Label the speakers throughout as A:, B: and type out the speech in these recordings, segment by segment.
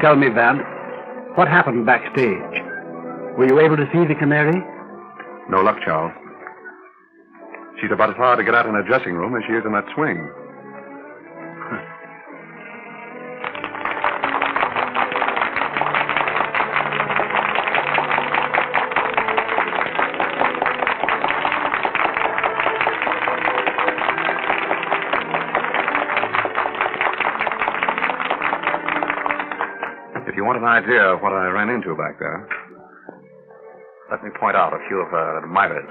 A: Tell me, Van, what happened backstage? Were you able to see the Canary?
B: No luck, Charles. She's about as hard to get out in her dressing room as she is in that swing. If you want an idea of what I ran into back there, let me point out a few of her admirers.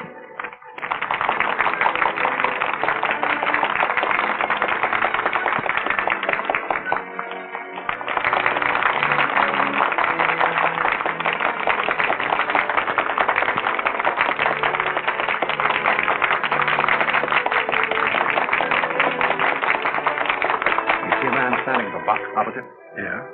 B: You see a man standing in the box opposite? Yeah.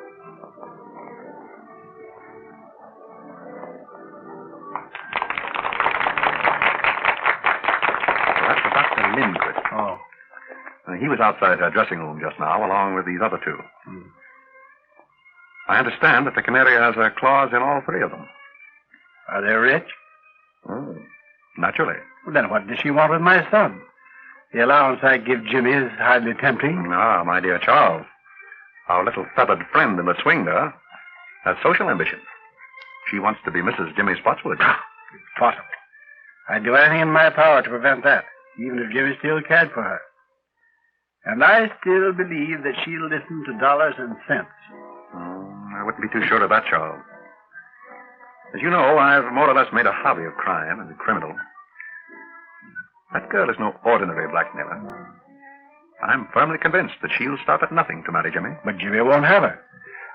B: He was outside her dressing room just now, along with these other two. I understand that the Canary has her claws in all three of them.
A: Are they rich?
B: Naturally.
A: Well, then what does she want with my son? The allowance I give Jimmy is hardly tempting.
B: Ah, my dear Charles, our little feathered friend in the swing there has social ambition. She wants to be Mrs. Jimmy Spotswood.
A: Impossible. I'd do anything in my power to prevent that, even if Jimmy still cared for her. And I still believe that she'll listen to dollars and cents.
B: I wouldn't be too sure of that, Charles. As you know, I've more or less made a hobby of crime and a criminal. That girl is no ordinary blackmailer. I'm firmly convinced that she'll stop at nothing to marry Jimmy.
A: But Jimmy won't have her.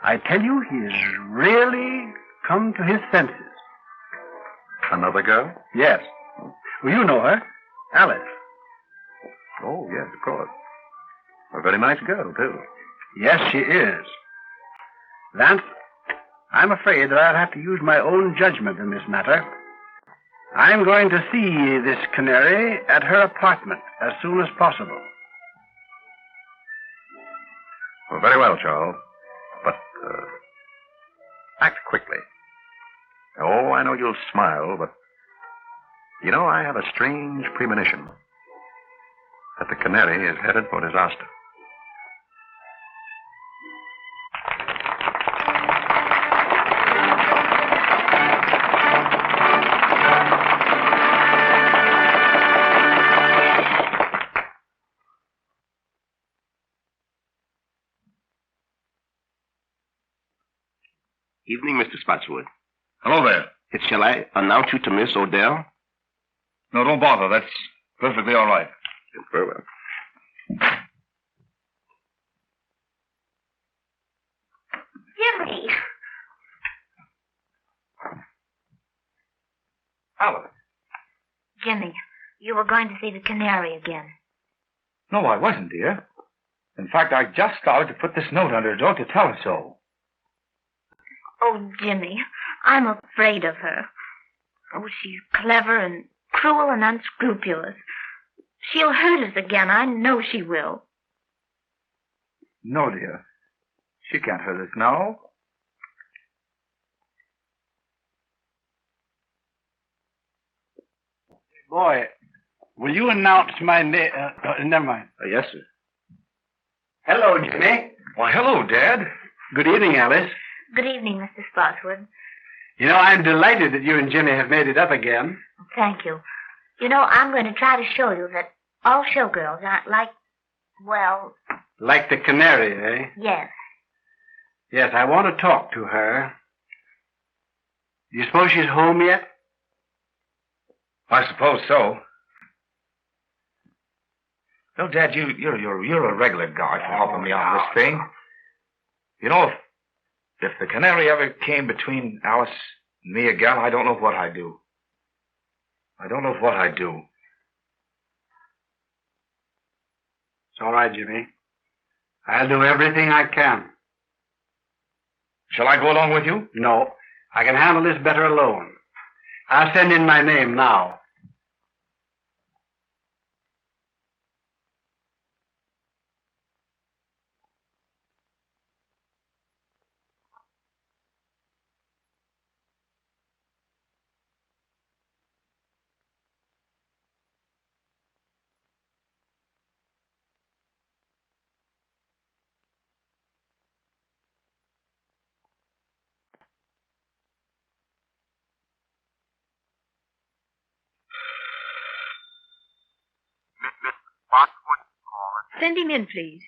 A: I tell you, he's really come to his senses.
B: Another girl?
A: Yes. Well, you know her. Alice.
B: Oh, yes, of course. A very nice girl, too.
A: Yes, she is. Vance, I'm afraid that I'll have to use my own judgment in this matter. I'm going to see this Canary at her apartment as soon as possible.
B: Well, very well, Charles. But, act quickly. Oh, I know you'll smile, but... You know, I have a strange premonition that the Canary is headed for disaster.
C: Evening, Mr. Spotswood.
D: Hello there.
C: Shall I announce you to Miss Odell?
D: No, don't bother. That's perfectly all right.
B: Very well.
E: Jimmy!
B: Alice.
E: Jimmy, you were going to see the Canary again.
D: No, I wasn't, dear. In fact, I just started to put this note under her door to tell her so.
E: Oh, Jimmy, I'm afraid of her. Oh, she's clever and cruel and unscrupulous. She'll hurt us again. I know she will.
D: No, dear. She can't hurt us now.
A: Boy, will you announce my name? Never mind.
B: Yes, sir.
A: Hello, Jimmy.
D: Why, hello, Dad.
A: Good evening, Alice.
E: Good evening, Mr. Spotswood.
A: You know, I'm delighted that you and Jimmy have made it up again.
E: Thank you. You know, I'm going to try to show you that all showgirls aren't like, well...
A: Like the Canary, eh?
E: Yes.
A: Yes, I want to talk to her. Do you suppose she's home yet?
D: I suppose so. No, Dad, you're a regular guy for helping me on this thing. You know, if the Canary ever came between Alice and me again, I don't know what I'd do. I don't know what I'd do.
A: It's all right, Jimmy. I'll do everything I can.
D: Shall I go along with you?
A: No, I can handle this better alone. I'll send in my name now.
F: Send him in, please.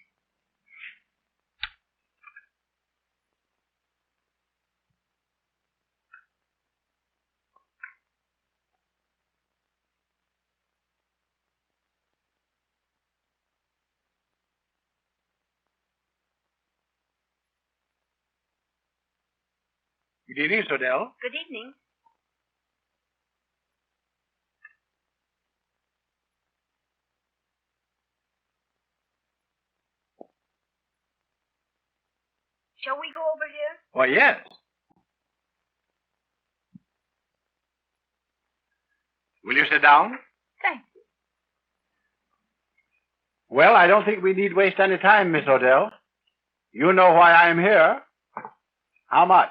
A: Good evening, Sodell.
F: Good evening. Shall we go over here?
A: Why, yes. Will you sit down?
F: Thanks.
A: Well, I don't think we need waste any time, Miss Odell. You know why I'm here. How much?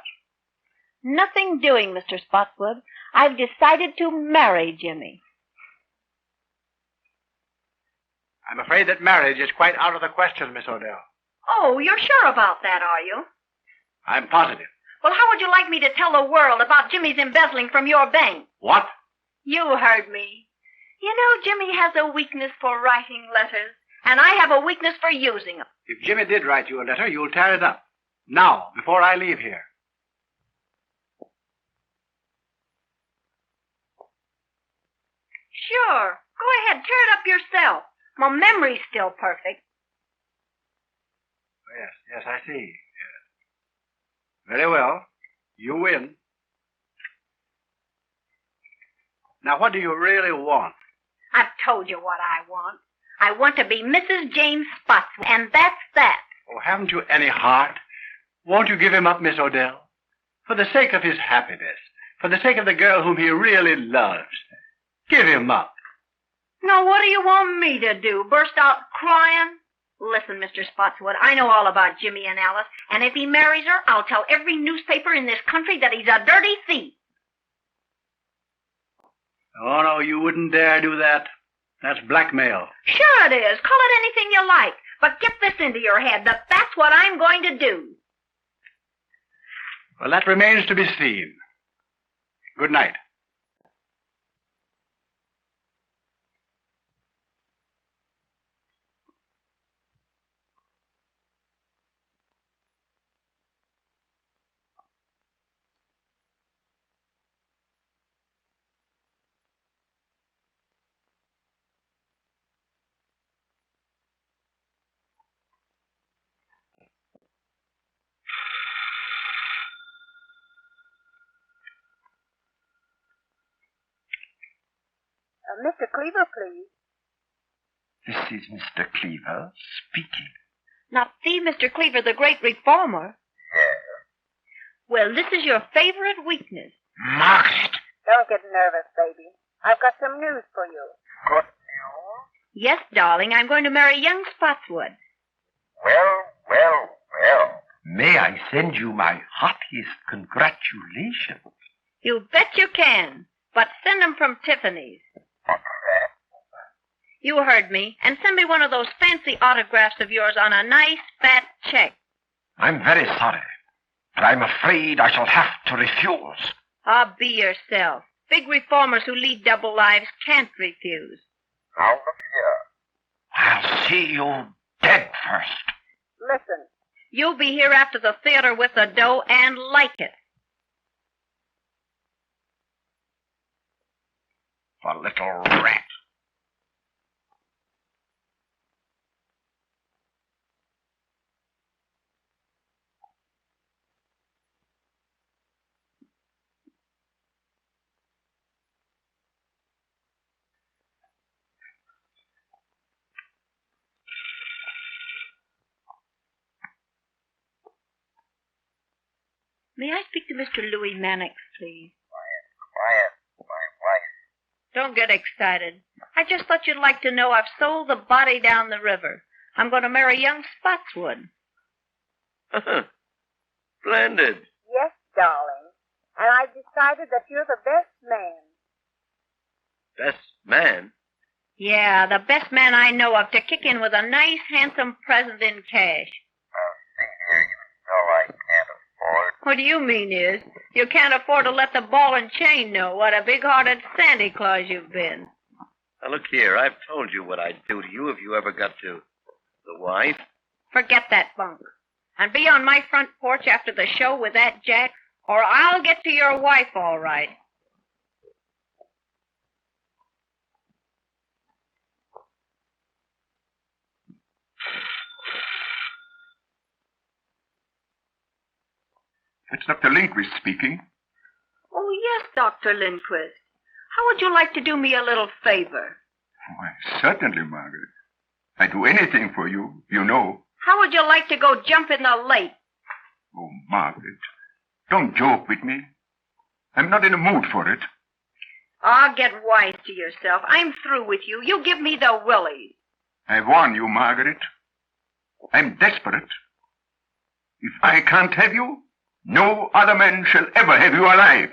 F: Nothing doing, Mr. Spotswood. I've decided to marry Jimmy.
A: I'm afraid that marriage is quite out of the question, Miss Odell.
F: Oh, you're sure about that, are you?
A: I'm positive.
F: Well, how would you like me to tell the world about Jimmy's embezzling from your bank?
A: What?
F: You heard me. You know, Jimmy has a weakness for writing letters, and I have a weakness for using them.
A: If Jimmy did write you a letter, you'll tear it up. Now, before I leave here.
F: Sure. Go ahead, tear it up yourself. My memory's still perfect.
A: Yes, I see. Yes. Very well. You win. Now, what do you really want?
F: I've told you what I want. I want to be Mrs. James Spotswood, and that's that.
A: Oh, haven't you any heart? Won't you give him up, Miss Odell? For the sake of his happiness, for the sake of the girl whom he really loves. Give him up.
F: Now, what do you want me to do? Burst out crying? Listen, Mr. Spotswood, I know all about Jimmy and Alice, and if he marries her, I'll tell every newspaper in this country that he's a dirty thief.
A: Oh, no, you wouldn't dare do that. That's blackmail.
F: Sure it is. Call it anything you like. But get this into your head, that that's what I'm going to do.
A: Well, that remains to be seen. Good night.
G: Mr. Cleaver, please.
H: This is Mr. Cleaver speaking.
F: Not the Mr. Cleaver, the great reformer. Well, this is your favorite weakness.
D: Margaret!
G: Don't get nervous, baby. I've got some news for you.
H: Good.
F: Yes, darling, I'm going to marry young Spotswood.
H: Well. May I send you my heartiest congratulations?
F: You bet you can, but send 'em from Tiffany's. You heard me, and send me one of those fancy autographs of yours on a nice, fat check.
H: I'm very sorry, but I'm afraid I shall have to refuse.
F: Ah, be yourself. Big reformers who lead double lives can't refuse.
H: Now look here. I'll see you dead first.
G: Listen.
F: You'll be here after the theater with the dough and like it.
H: The little rat.
F: May I speak to Mr. Louis Mannix, please?
H: Quiet, my wife.
F: Don't get excited. I just thought you'd like to know I've sold the body down the river. I'm going to marry young Spotswood.
C: Splendid.
G: Yes, darling. And I've decided that you're the best man.
C: Best man?
F: Yeah, the best man I know of to kick in with a nice, handsome present in cash.
H: See here, you know I can't afford.
F: What do you mean is, you can't afford to let the ball and chain know what a big-hearted Santa Claus you've been.
C: Now, look here. I've told you what I'd do to you if you ever got to the wife.
F: Forget that bunk. And be on my front porch after the show with that Jack, or I'll get to your wife all right.
I: It's Dr. Lindquist speaking.
F: Oh, yes, Dr. Lindquist. How would you like to do me a little favor?
I: Why, certainly, Margaret. I'd do anything for you, you know.
F: How would you like to go jump in the lake?
I: Oh, Margaret, don't joke with me. I'm not in a mood for it.
F: Ah, get wise to yourself. I'm through with you. You give me the willies.
I: I warn you, Margaret. I'm desperate. If I can't have you, no other man shall ever have you alive.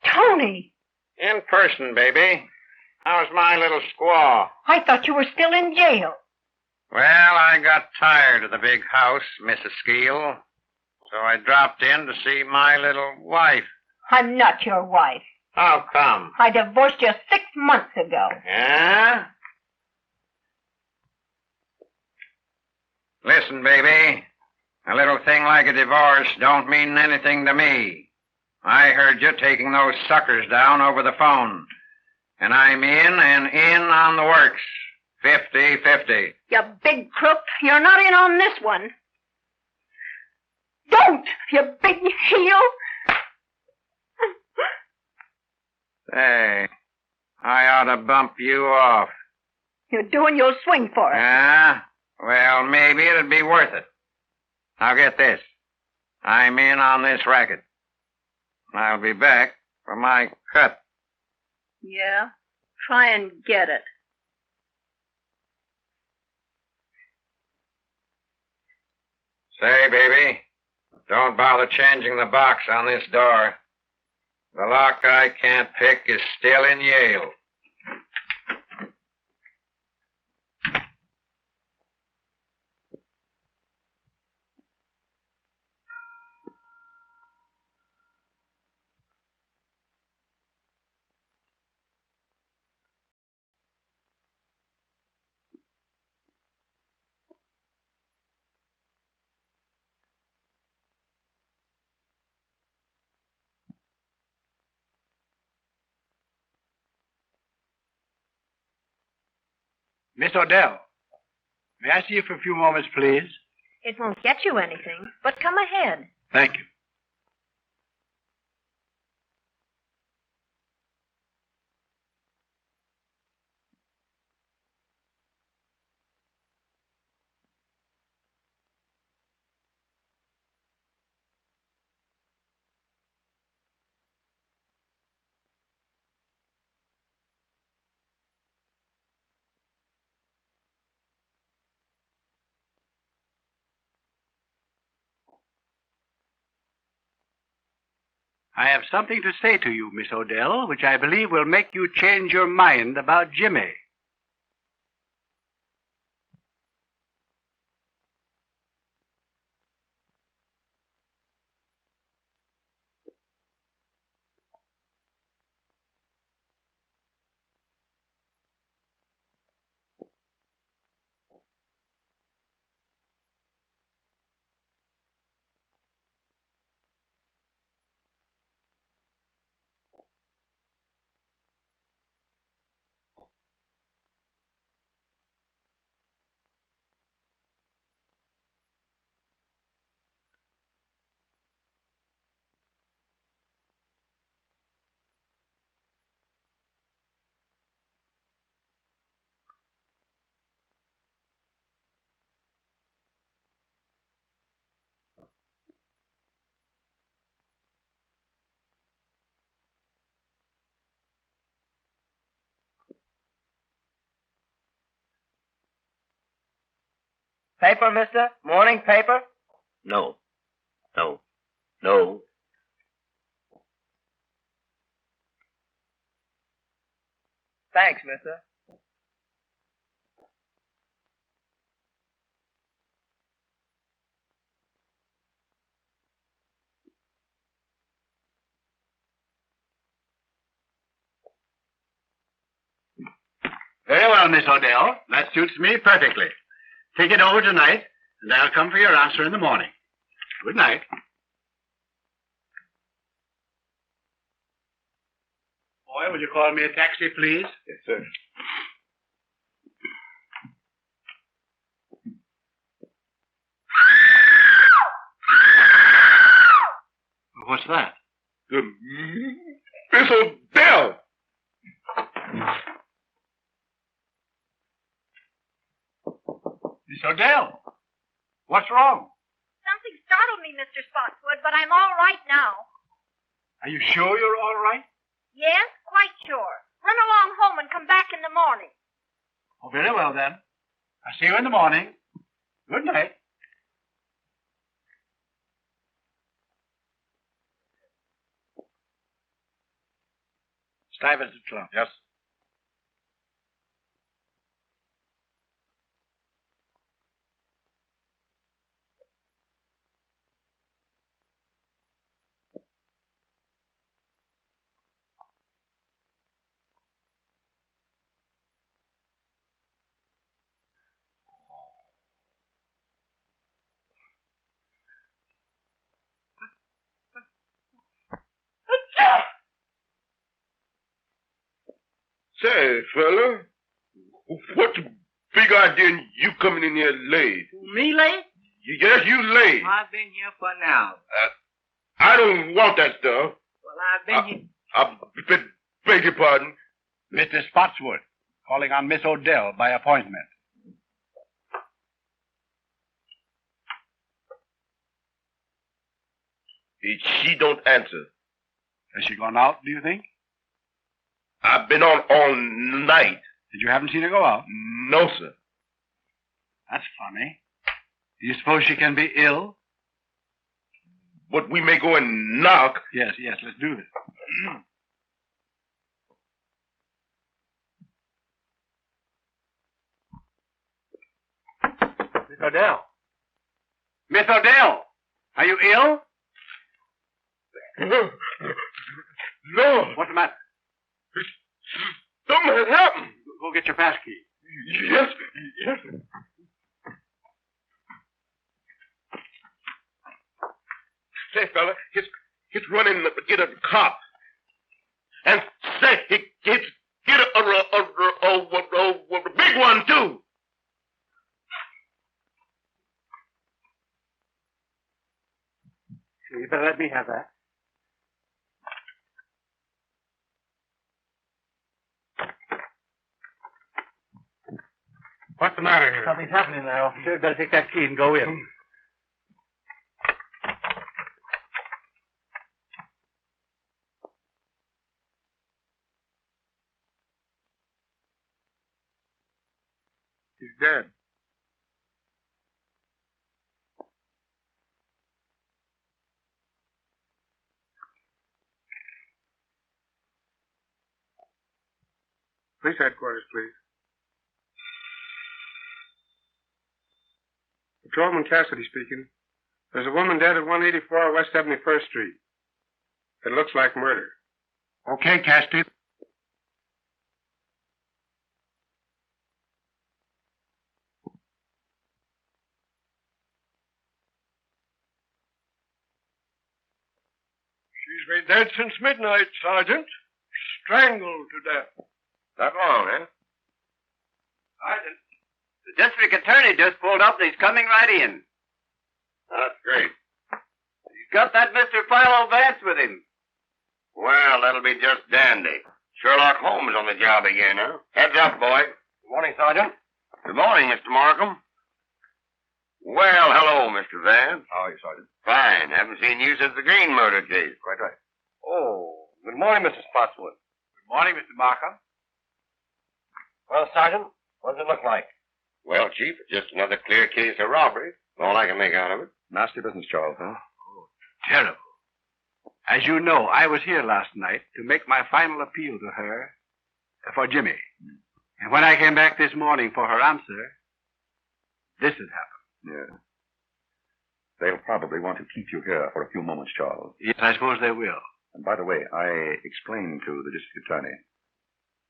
F: Tony!
A: In person, baby. How's my little squaw?
F: I thought you were still in jail.
A: Well, I got tired of the big house, Mrs. Skeel. So I dropped in to see my little wife.
F: I'm not your wife.
A: How come?
F: I divorced you 6 months ago.
A: Yeah? Listen, baby. A little thing like a divorce don't mean anything to me. I heard you taking those suckers down over the phone. And I'm in and in on the works. 50-50.
F: You big crook. You're not in on this one. Don't, you big heel.
A: Say, I ought to bump you off.
F: You're doing your swing for it.
A: Yeah? Well, maybe it'd be worth it. Now get this. I'm in on this racket. I'll be back for my cut.
F: Yeah? Try and get it.
A: Say, baby, don't bother changing the box on this door. The lock I can't pick is still in Yale. Miss Odell, may I see you for a few moments, please?
J: It won't get you anything, but come ahead.
A: Thank you. I have something to say to you, Miss Odell, which I believe will make you change your mind about Jimmy.
K: Paper, mister? Morning paper?
C: No. No. No.
K: Thanks, mister.
A: Very well, Miss Odell. That suits me perfectly. Take it over tonight, and I'll come for your answer in the morning. Good night. Boy, will you call me a taxi, please?
I: Yes, sir.
A: What's that?
I: Miss Odell!
A: Miss Odell, what's wrong?
F: Something startled me, Mr. Spotswood, but I'm all right now.
A: Are you sure you're all right?
F: Yes, quite sure. Run along home and come back in the morning.
A: Oh, very well, then. I'll see you in the morning. Good night. Stuyvesant Club.
B: Yes.
I: Say, fella, what's the big idea in you coming in here late?
K: Me late?
I: Yes, you late.
K: I've been here for an hour.
I: I don't want that stuff.
K: Well, I've been here.
I: I beg your pardon.
A: Mr. Spotswood, calling on Miss Odell by appointment.
I: She don't answer.
A: Has she gone out, do you think?
I: I've been on all night.
A: Did you haven't seen her go out?
I: No, sir.
A: That's funny. Do you suppose she can be ill?
I: But we may go and knock.
A: Yes, let's do this. Miss Odell. Miss Odell, are you ill?
I: No.
A: What's the matter?
I: Something has happened.
A: Go get your pass key.
I: Yes. Say, fella, he's running to get a cop. And say, he's get get a big one, too.
A: You better let me have that.
L: What's the matter here?
A: Something's happening there, officer. Better take that key and go in.
L: He's dead. Police headquarters, please. Patrolman Cassidy speaking. There's a woman dead at 184 West 71st Street. It looks like murder.
A: Okay, Cassidy.
L: She's been dead since midnight, Sergeant. Strangled to death.
C: That long, eh?
K: Sergeant, the district attorney just pulled up and he's coming right in.
C: That's great.
K: He's got that Mr. Philo Vance with him.
C: Well, that'll be just dandy. Sherlock Holmes on the job again, huh? Heads up, boy.
K: Good morning, Sergeant.
C: Good morning, Mr. Markham. Well, hello, Mr. Vance.
B: How are you, Sergeant?
C: Fine. Haven't seen you since the Green Murder Case.
B: Quite right.
K: Oh, good morning, Mr. Spotswood.
L: Good morning, Mr. Markham.
K: Well, Sergeant, what does it look like?
C: Well, Chief, it's just another clear case of robbery. All I can make out of it.
B: Nasty business, Charles, huh?
A: Terrible. As you know, I was here last night to make my final appeal to her for Jimmy. And when I came back this morning for her answer, this had happened.
B: Yeah. They'll probably want to keep you here for a few moments, Charles.
A: Yes, I suppose they will.
B: And by the way, I explained to the district attorney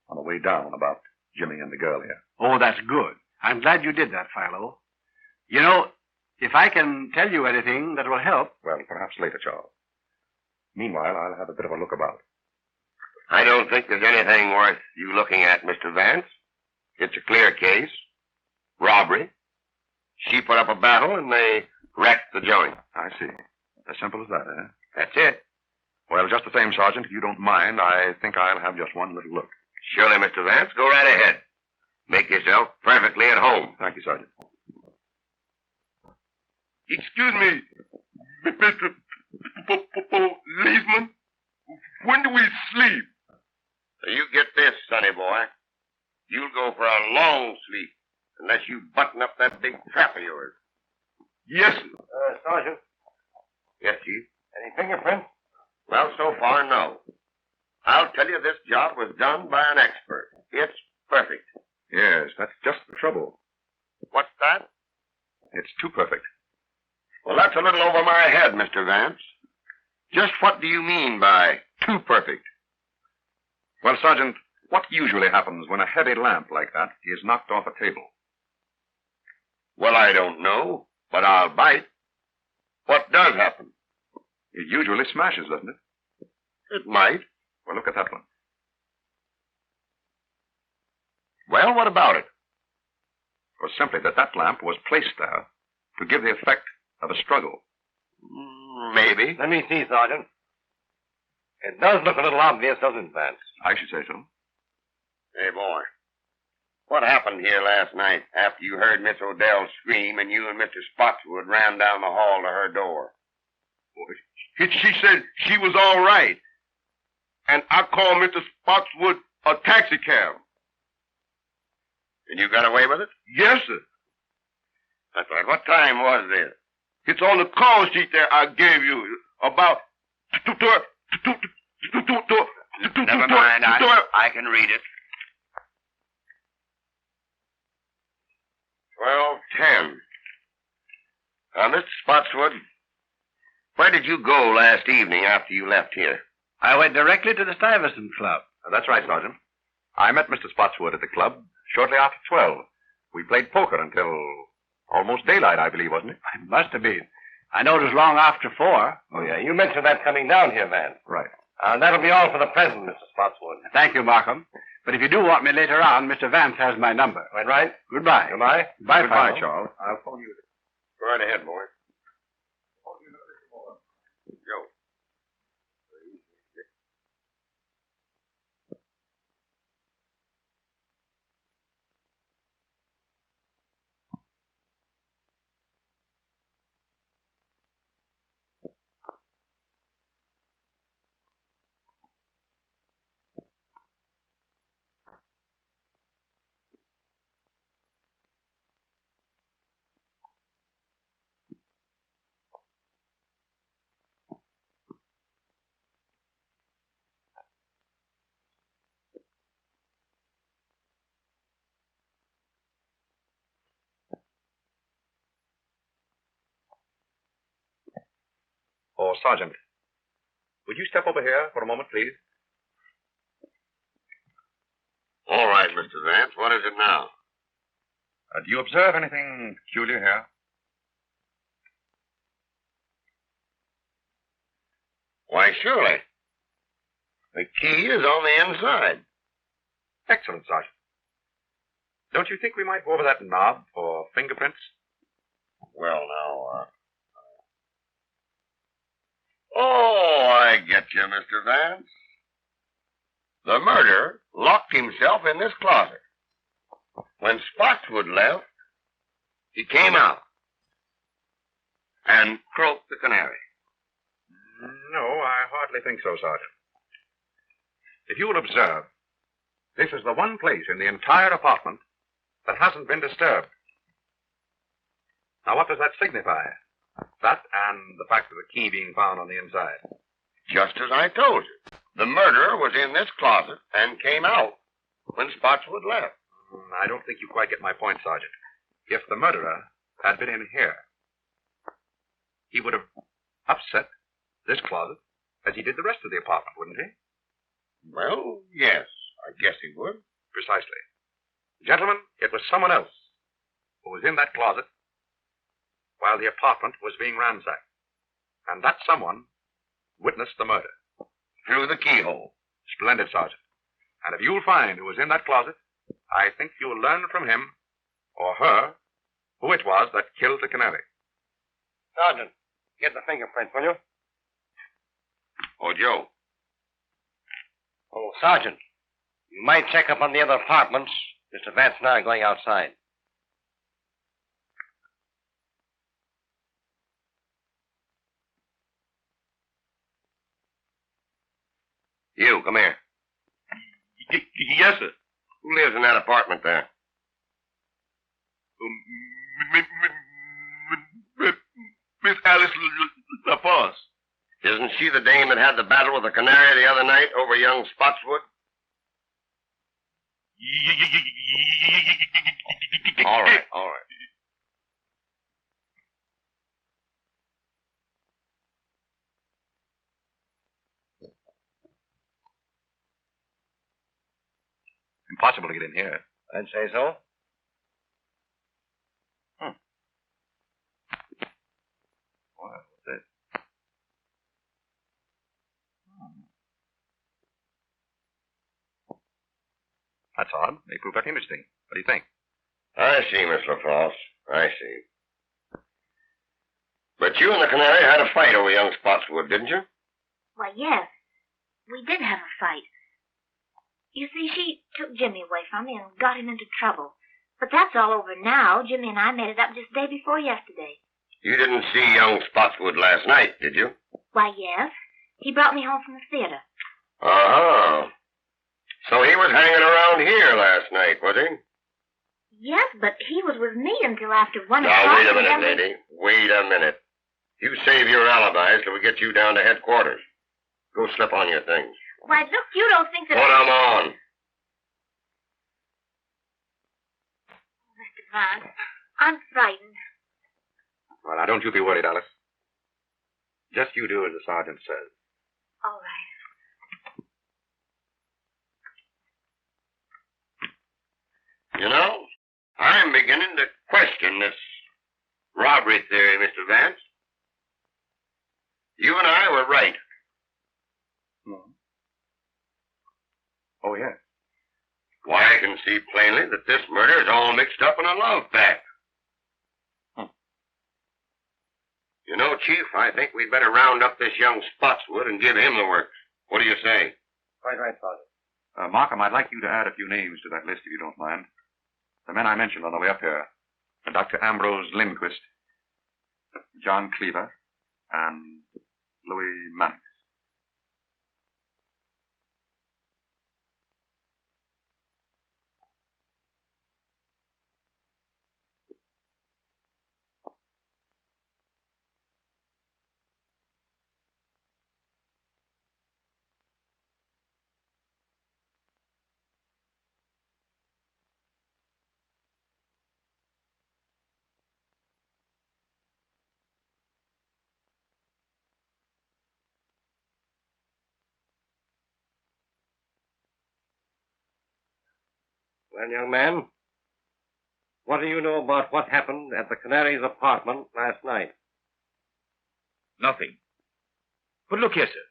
B: on the way down about Jimmy and the girl here.
A: Oh, that's good. I'm glad you did that, Philo. You know, if I can tell you anything that will help...
B: Well, perhaps later, Charles. Meanwhile, I'll have a bit of a look about.
C: I don't think there's anything worth you looking at, Mr. Vance. It's a clear case. Robbery. She put up a battle and they wrecked the joint.
B: I see. As simple as that, eh?
C: That's it.
B: Well, just the same, Sergeant, if you don't mind, I think I'll have just one little look.
C: Surely, Mr. Vance. Go right ahead. Make yourself perfectly at home.
B: Thank you, Sergeant.
I: Excuse me, Mr. Policeman. When do we sleep?
C: So you get this, sonny boy. You'll go for a long sleep unless you button up that big trap of yours.
I: Yes, sir.
K: Sergeant,
C: Yes, Chief.
K: any fingerprints?
C: Well, so far, no. I'll tell you this job was done by an expert. It's perfect.
B: Yes, that's just the trouble.
C: What's that?
B: It's too perfect.
C: Well, that's a little over my head, Mr. Vance. Just what do you mean by too perfect?
B: Well, Sergeant, what usually happens when a heavy lamp like that is knocked off a table?
C: Well, I don't know, but I'll bite. What does happen?
B: It usually smashes, doesn't it?
C: It might.
B: Well, look at that one.
C: Well, what about it?
B: It was simply that lamp was placed there to give the effect of a struggle.
C: Maybe.
K: Let me see, Sergeant. It does look a little obvious, doesn't it, Vance?
B: I should say so.
C: Hey, boy. What happened here last night after you heard Miss Odell scream and you and Mr. Spotswood ran down the hall to her door?
I: She said she was all right. And I called Mr. Spotswood a taxi cab.
C: And you got away with it?
I: Yes, sir.
C: That's right. What time was this?
I: It's on the call sheet there I gave you. About...
C: Never mind. I can read it. 12:10. Mr. Spotswood, where did you go last evening after you left here?
A: I went directly to the Stuyvesant Club.
B: That's right, Sergeant. I met Mr. Spotswood at the club shortly after 12. We played poker until almost daylight, I believe, wasn't it?
A: It must have been. I know it was long after 4.
K: Oh, yeah, you mentioned that coming down here, Vance.
B: Right.
K: That'll be all for the present, Mr. Spotswood.
A: Thank you, Markham. But if you do want me later on, Mr. Vance has my number.
B: Quite right.
A: Goodbye.
B: Goodbye.
A: Bye,
B: Goodbye,
A: Powell.
B: Charles. I'll phone you.
C: Go right ahead, boy. Joe.
B: Oh, Sergeant, would you step over here for a moment, please?
C: All right, Mr. Vance. What is it now?
B: Do you observe anything peculiar here?
C: Why, surely. The key is on the inside.
B: Excellent, Sergeant. Don't you think we might go over that knob for fingerprints?
C: Well, now, Oh, I get you, Mr. Vance. The murderer locked himself in this closet. When Spotswood left, he came out and croaked the canary.
B: No, I hardly think so, Sergeant. If you will observe, this is the one place in the entire apartment that hasn't been disturbed. Now, what does that signify? That and the fact of the key being found on the inside.
C: Just as I told you. The murderer was in this closet and came out when Spotswood left.
B: I don't think you quite get my point, Sergeant. If the murderer had been in here, he would have upset this closet as he did the rest of the apartment, wouldn't he?
C: Well, yes, I guess he would.
B: Precisely. Gentlemen, it was someone else who was in that closet while the apartment was being ransacked. And that someone witnessed the murder.
C: Through the keyhole.
B: Splendid, Sergeant. And if you'll find who was in that closet, I think you'll learn from him, or her, who it was that killed the canary.
K: Sergeant, get the fingerprint, will you?
C: Oh, Joe.
K: Oh, Sergeant, you might check up on the other apartments. Mr. Vance and I are going outside.
C: You, come here.
K: Yes, sir.
C: Who lives in that apartment there?
K: Miss Alice LaForce.
C: Isn't she the dame that had the battle with the canary the other night over young Spotswood? All right, all right.
B: Impossible to get in here.
K: I'd say so.
B: What's this? That's odd. They prove that interesting. What do you think?
C: I see, Miss LaForce. I see. But you and the canary had a fight over young Spotswood, didn't you?
E: Why, yes. We did have a fight. You see, she took Jimmy away from me and got him into trouble. But that's all over now. Jimmy and I made it up just day before yesterday.
C: You didn't see young Spotswood last night, did you?
E: Why, yes. He brought me home from the theater.
C: Uh-huh. So he was hanging around here last night, was he?
E: Yes, but he was with me until after 1 o'clock.
C: Now, wait a minute, lady. Wait a minute. You save your alibis till we get you down to headquarters. Go slip on your things.
E: Why, look, you don't think that...
C: Put 'em on.
E: Mr. Vance, I'm frightened.
B: Well, now, don't you be worried, Alice. Just you do as the sergeant says.
E: All right.
C: You know, I'm beginning to question this robbery theory, Mr. Vance. You and I were right.
B: Oh, yes.
C: see plainly that this murder is all mixed up in a love pact. You know, Chief, I think we'd better round up this young Spotswood and give him the works. What do you say?
B: Quite right, Sergeant. Markham, I'd like you to add a few names to that list, if you don't mind. The men I mentioned on the way up here. Dr. Ambrose Lindquist, John Cleaver, and Louis Mannix.
K: Well, young man, what do you know about what happened at the Canary's apartment last night?
D: Nothing. But look here, sir.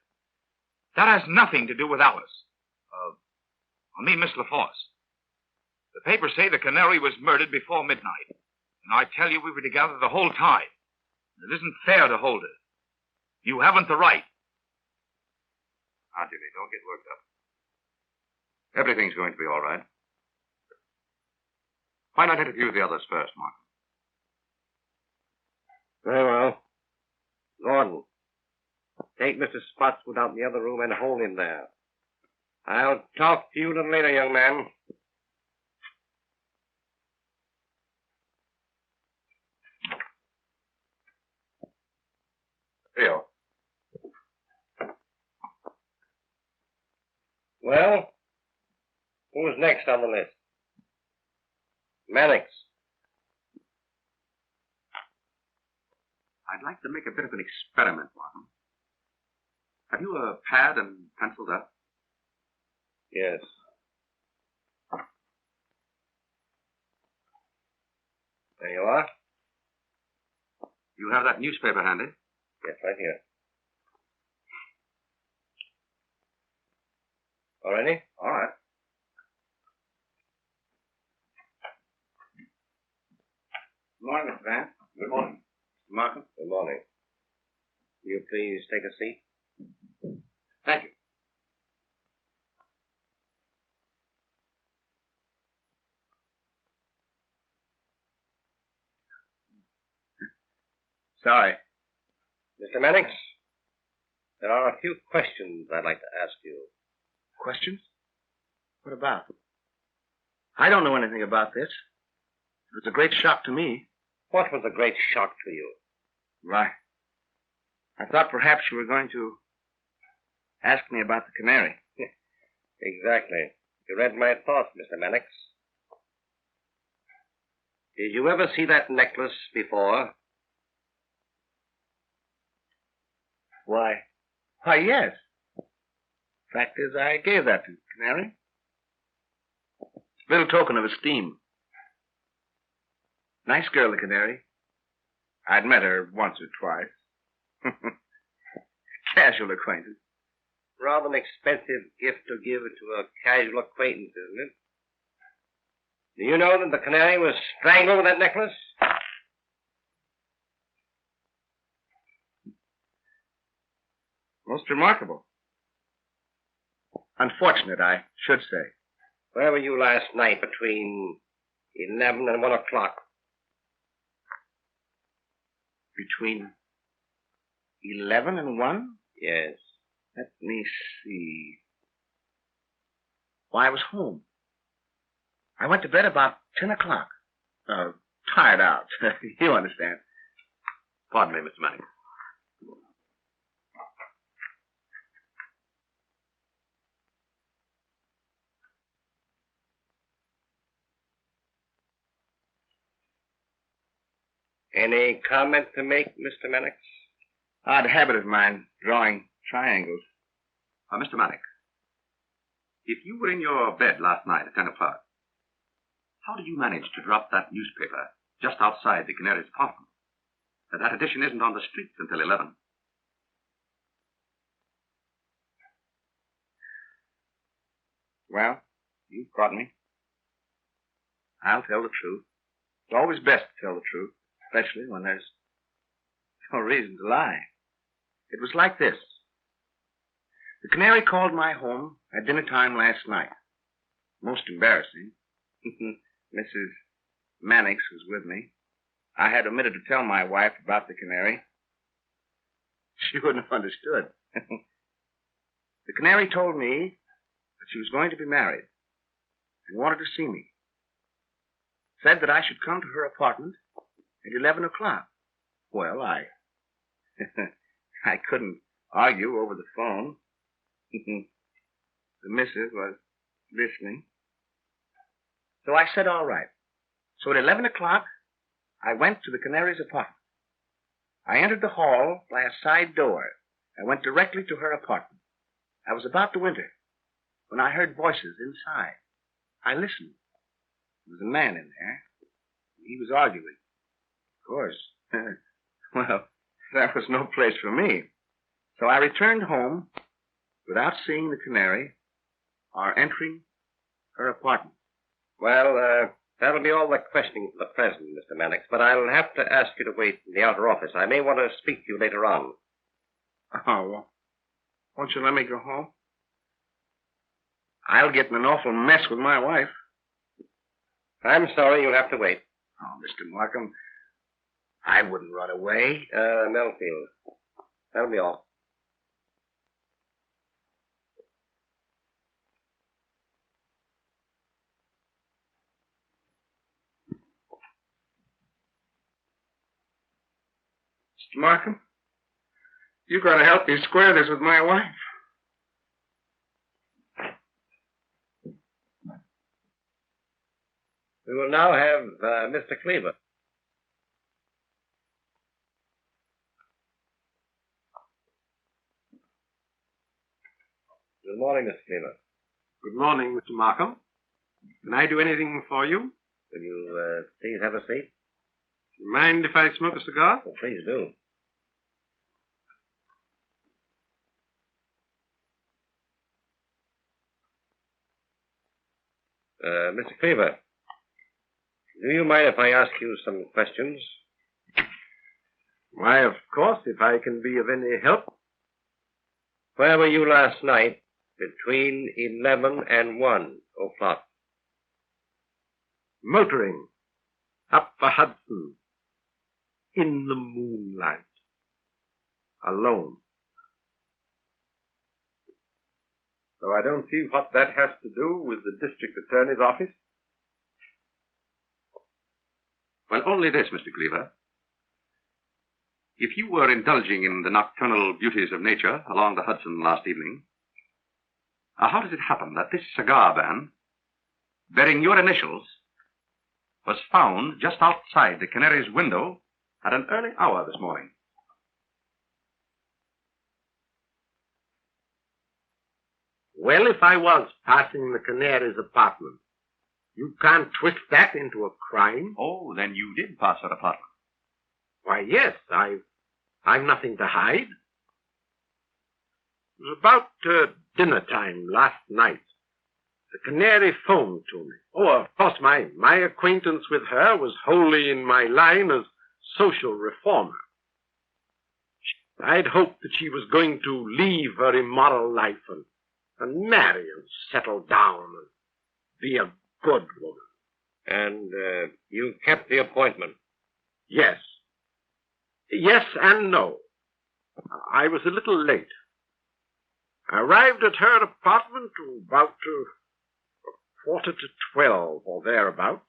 D: That has nothing to do with Alice. I mean, Miss LaForce. The papers say the Canary was murdered before midnight. And I tell you, we were together the whole time. It isn't fair to hold her. You haven't the right.
B: Now, Jimmy, don't get worked up. Everything's going to be all right. Why not interview the others first, Mark?
K: Very well. Gordon, take Mr. Spotswood out in the other room and hold him there. I'll talk to you a little later, young man.
B: Theo.
K: Well, who's next on the list? Mannix.
B: I'd like to make a bit of an experiment, Markham. Have you a pad and pencil there?
K: Yes. There you are.
B: You have that newspaper handy?
K: Yes, right here. All ready?
B: All right.
K: Good morning, Mr. Vance.
B: Good morning.
K: Mr. Markham. Good morning. Will you please take a seat?
B: Thank you.
K: Sorry. Mr. Mannix, there are a few questions I'd like to ask you.
A: Questions? What about? I don't know anything about this. It was a great shock to me.
K: What was a great shock to you?
A: Right. I thought perhaps you were going to ask me about the Canary.
K: Exactly. You read my thoughts, Mr. Mannix. Did you ever see that necklace before?
A: Why, yes. Fact is, I gave that to Canary. Little token of esteem. Nice girl, the Canary. I'd met her once or twice. Casual acquaintance.
K: Rather an expensive gift to give to a casual acquaintance, isn't it? Do you know that the Canary was strangled with that necklace?
A: Most remarkable. Unfortunate, I should say.
K: Where were you last night between 11 and 1 o'clock?
A: Between 11 and 1?
K: Yes.
A: Let me see. Why, I was home. I went to bed about 10 o'clock. Tired out. You understand.
B: Pardon me, Mr. Manning.
K: Any comment to make, Mr. Mannix?
A: Odd habit of mine, drawing triangles.
B: Mr. Manning, if you were in your bed last night at 10 o'clock, how did you manage to drop that newspaper just outside the Canary's apartment? That edition isn't on the streets until 11.
A: Well, you caught me. I'll tell the truth. It's always best to tell the truth, especially when there's no reason to lie. It was like this. The Canary called my home at dinner time last night. Most embarrassing. Mrs. Mannix was with me. I had omitted to tell my wife about the Canary. She wouldn't have understood. The Canary told me that she was going to be married and wanted to see me. Said that I should come to her apartment at 11 o'clock. Well, I couldn't argue over the phone. The missus was listening. So I said, all right. So at 11 o'clock, I went to the Canary's apartment. I entered the hall by a side door. I went directly to her apartment. I was about to enter when I heard voices inside. I listened. There was a man in there. He was arguing. Of course. Well, that was no place for me. So I returned home without seeing the Canary or entering her apartment.
K: Well, that'll be all the questioning for the present, Mr. Mannix, but I'll have to ask you to wait in the outer office. I may want to speak to you later on.
A: Oh, well, won't you let me go home? I'll get in an awful mess with my wife.
K: I'm sorry, you'll have to wait.
A: Oh, Mr. Markham, I wouldn't run away.
K: Melfield. That'll be all.
L: Mr. Markham, you've got to help me square this with my wife.
K: We will now have Mr. Cleaver. Good morning, Mr. Cleaver.
L: Good morning, Mr. Markham. Can I do anything for you?
K: Will you please have a seat?
L: Mind if I smoke a cigar?
K: Well, please do. Mr. Cleaver, do you mind if I ask you some questions?
L: Why, of course, if I can be of any help.
K: Where were you last night between 11 and 1 o'clock?
L: Motoring up the Hudson in the moonlight, alone. So I don't see what that has to do with the district attorney's office.
B: Well, only this, Mr. Cleaver. If you were indulging in the nocturnal beauties of nature along the Hudson last evening, how does it happen that this cigar van, bearing your initials, was found just outside the Canary's window at an early hour this morning?
L: Well, if I was passing the Canary's apartment, you can't twist that into a crime.
B: Oh, then you did pass her apartment.
L: Why, yes, I've nothing to hide. It was about dinner time last night. The Canary phoned to me. Oh, of course, my acquaintance with her was wholly in my line as social reformer. I'd hoped that she was going to leave her immoral life and marry and settle down and be a good woman.
K: And you kept the appointment?
L: Yes. Yes and no. I was a little late. I arrived at her apartment about 11:45 or thereabouts.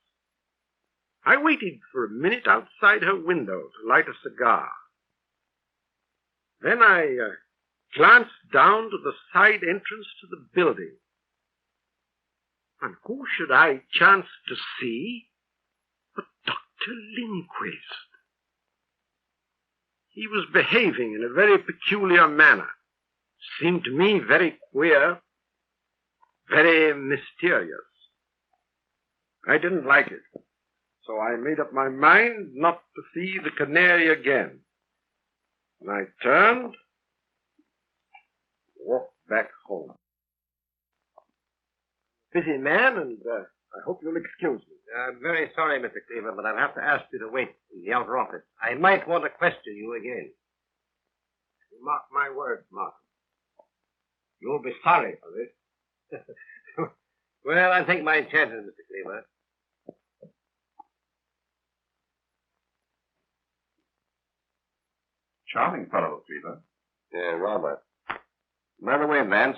L: I waited for a minute outside her window to light a cigar. Then I glanced down to the side entrance to the building. And who should I chance to see but Dr. Lindquist? He was behaving in a very peculiar manner. Seemed to me very queer, very mysterious. I didn't like it, so I made up my mind not to see the Canary again. And I turned, walked back home. Busy man, and I hope you'll excuse me.
K: I'm very sorry, Mr. Cleaver, but I'll have to ask you to wait in the outer office. I might want to question you again.
L: You mark my words, Markham. You'll be sorry for this.
K: Well, I'll take my chances, Mr. Cleaver.
B: Charming fellow, Cleaver.
K: Yeah, Robert. By the way, Vance,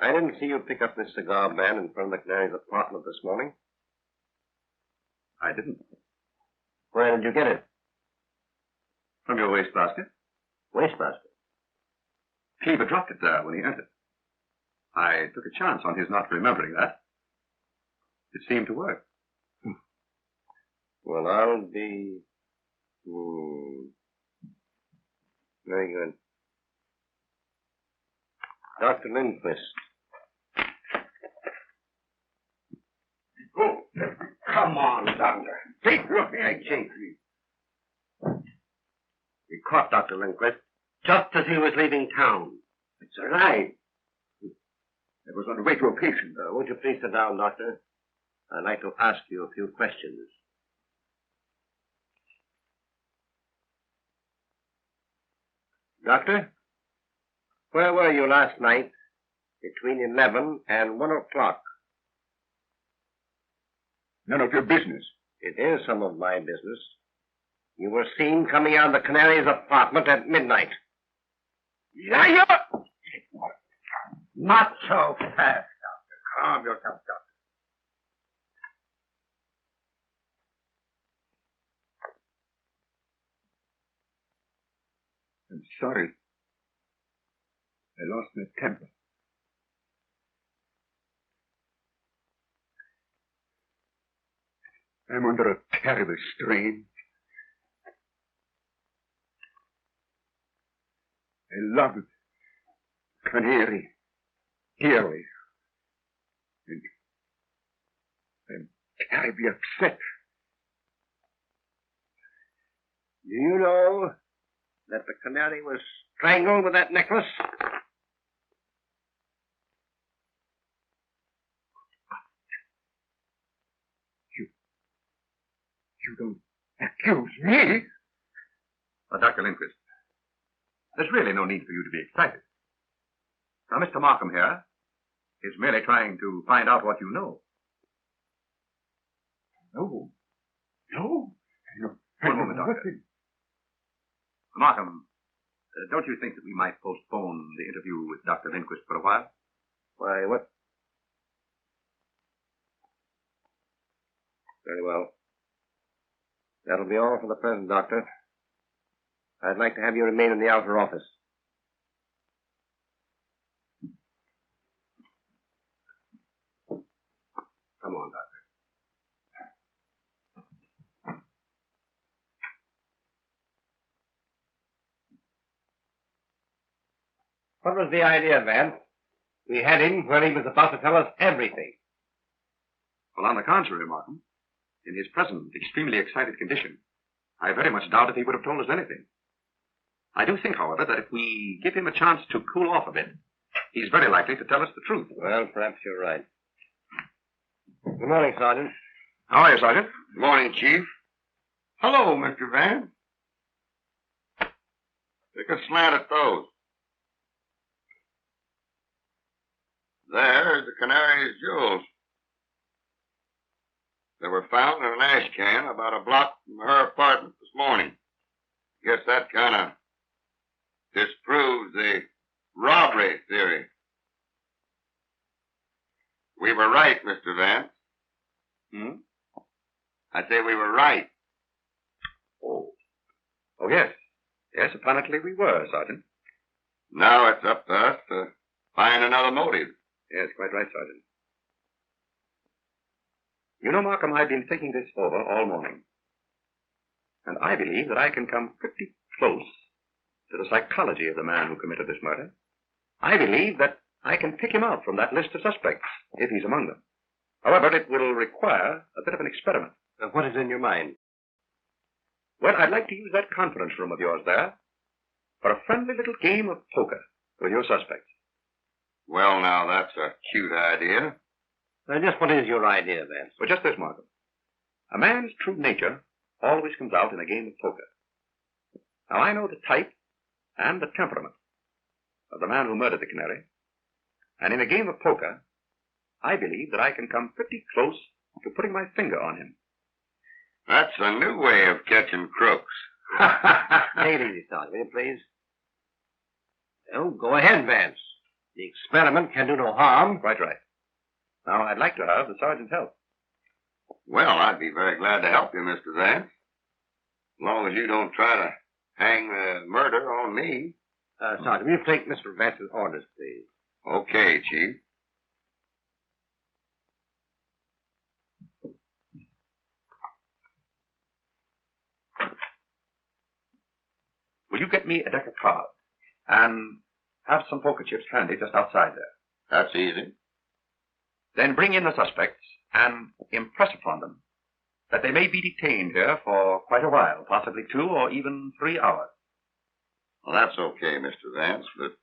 K: I didn't see you pick up this cigar band in front of the Canary's apartment this morning.
B: I didn't.
K: Where did you get it?
B: From your wastebasket.
K: Wastebasket?
B: Cleaver dropped it there when he entered. I took a chance on his not remembering that. It seemed to work.
K: Well, I'll be... Very good. Dr. Lindquist.
L: Oh, come on, Doctor. Take your hand.
K: We caught Dr. Lindquist just as he was leaving town.
L: It's a lie. It was on the way to a patient.
K: Won't you please sit down, Doctor? I'd like to ask you a few questions. Doctor, where were you last night between 11 and 1 o'clock?
L: None of your business.
K: It is some of my business. You were seen coming out of the Canary's apartment at midnight.
L: Liar! Not so fast, Doctor. Calm yourself, Doctor. I'm sorry. I lost my temper. I'm under a terrible strain. I love Canary dearly. And I'm terribly upset.
K: Do you know that the Canary was strangled with that necklace?
L: You don't accuse me?
B: Dr. Lindquist, there's really no need for you to be excited. Now, Mr. Markham here is merely trying to find out what you know.
L: No.
B: One moment, Doctor. Markham, don't you think that we might postpone the interview with Dr. Lindquist for a while?
K: Why, what? Very well. That'll be all for the present, Doctor. I'd like to have you remain in the outer office. Come on, Doctor. What was the idea, Vance? We had him where he was about to tell us everything.
B: Well, on the contrary, Markham, in his present extremely excited condition, I very much doubt if he would have told us anything. I do think, however, that if we give him a chance to cool off a bit, he's very likely to tell us the truth.
K: Well, perhaps you're right. Good morning, Sergeant.
B: How are you, Sergeant?
C: Good morning, Chief. Hello, Mr. Van. Take a slant at those. There's the Canary's jewels. They were found in an ash can about a block from her apartment this morning. Guess that kind of disproves the robbery theory. We were right, Mr. Vance. I say we were right.
B: Oh, yes. Yes, apparently we were, Sergeant.
C: Now it's up to us to find another motive.
B: Yes, quite right, Sergeant. You know, Markham, I've been thinking this over all morning. And I believe that I can come pretty close to the psychology of the man who committed this murder. I believe that I can pick him out from that list of suspects, if he's among them. However, it will require a bit of an experiment.
K: What is in your mind?
B: Well, I'd like to use that conference room of yours there for a friendly little game of poker with your suspects.
C: Well, now, that's a cute idea.
K: Just what is your idea, Vance?
B: Well, just this, Markham. A man's true nature always comes out in a game of poker. Now, I know the type and the temperament of the man who murdered the canary. And in a game of poker, I believe that I can come pretty close to putting my finger on him.
C: That's a new way of catching crooks.
K: Take it easy, Sergeant, will you, please? Well, go ahead, Vance. The experiment can do no harm.
B: Right. Now, I'd like to have the sergeant's help.
C: Well, I'd be very glad to help you, Mr. Vance. As long as you don't try to hang the murder on me.
K: Sergeant, will you take Mr. Vance's orders, please?
C: Okay, Chief.
B: Will you get me a deck of cards and have some poker chips handy just outside there?
C: That's easy.
B: Then bring in the suspects and impress upon them that they may be detained here for quite a while, possibly 2 or even 3 hours.
C: Well, that's okay, Mr. Vance, but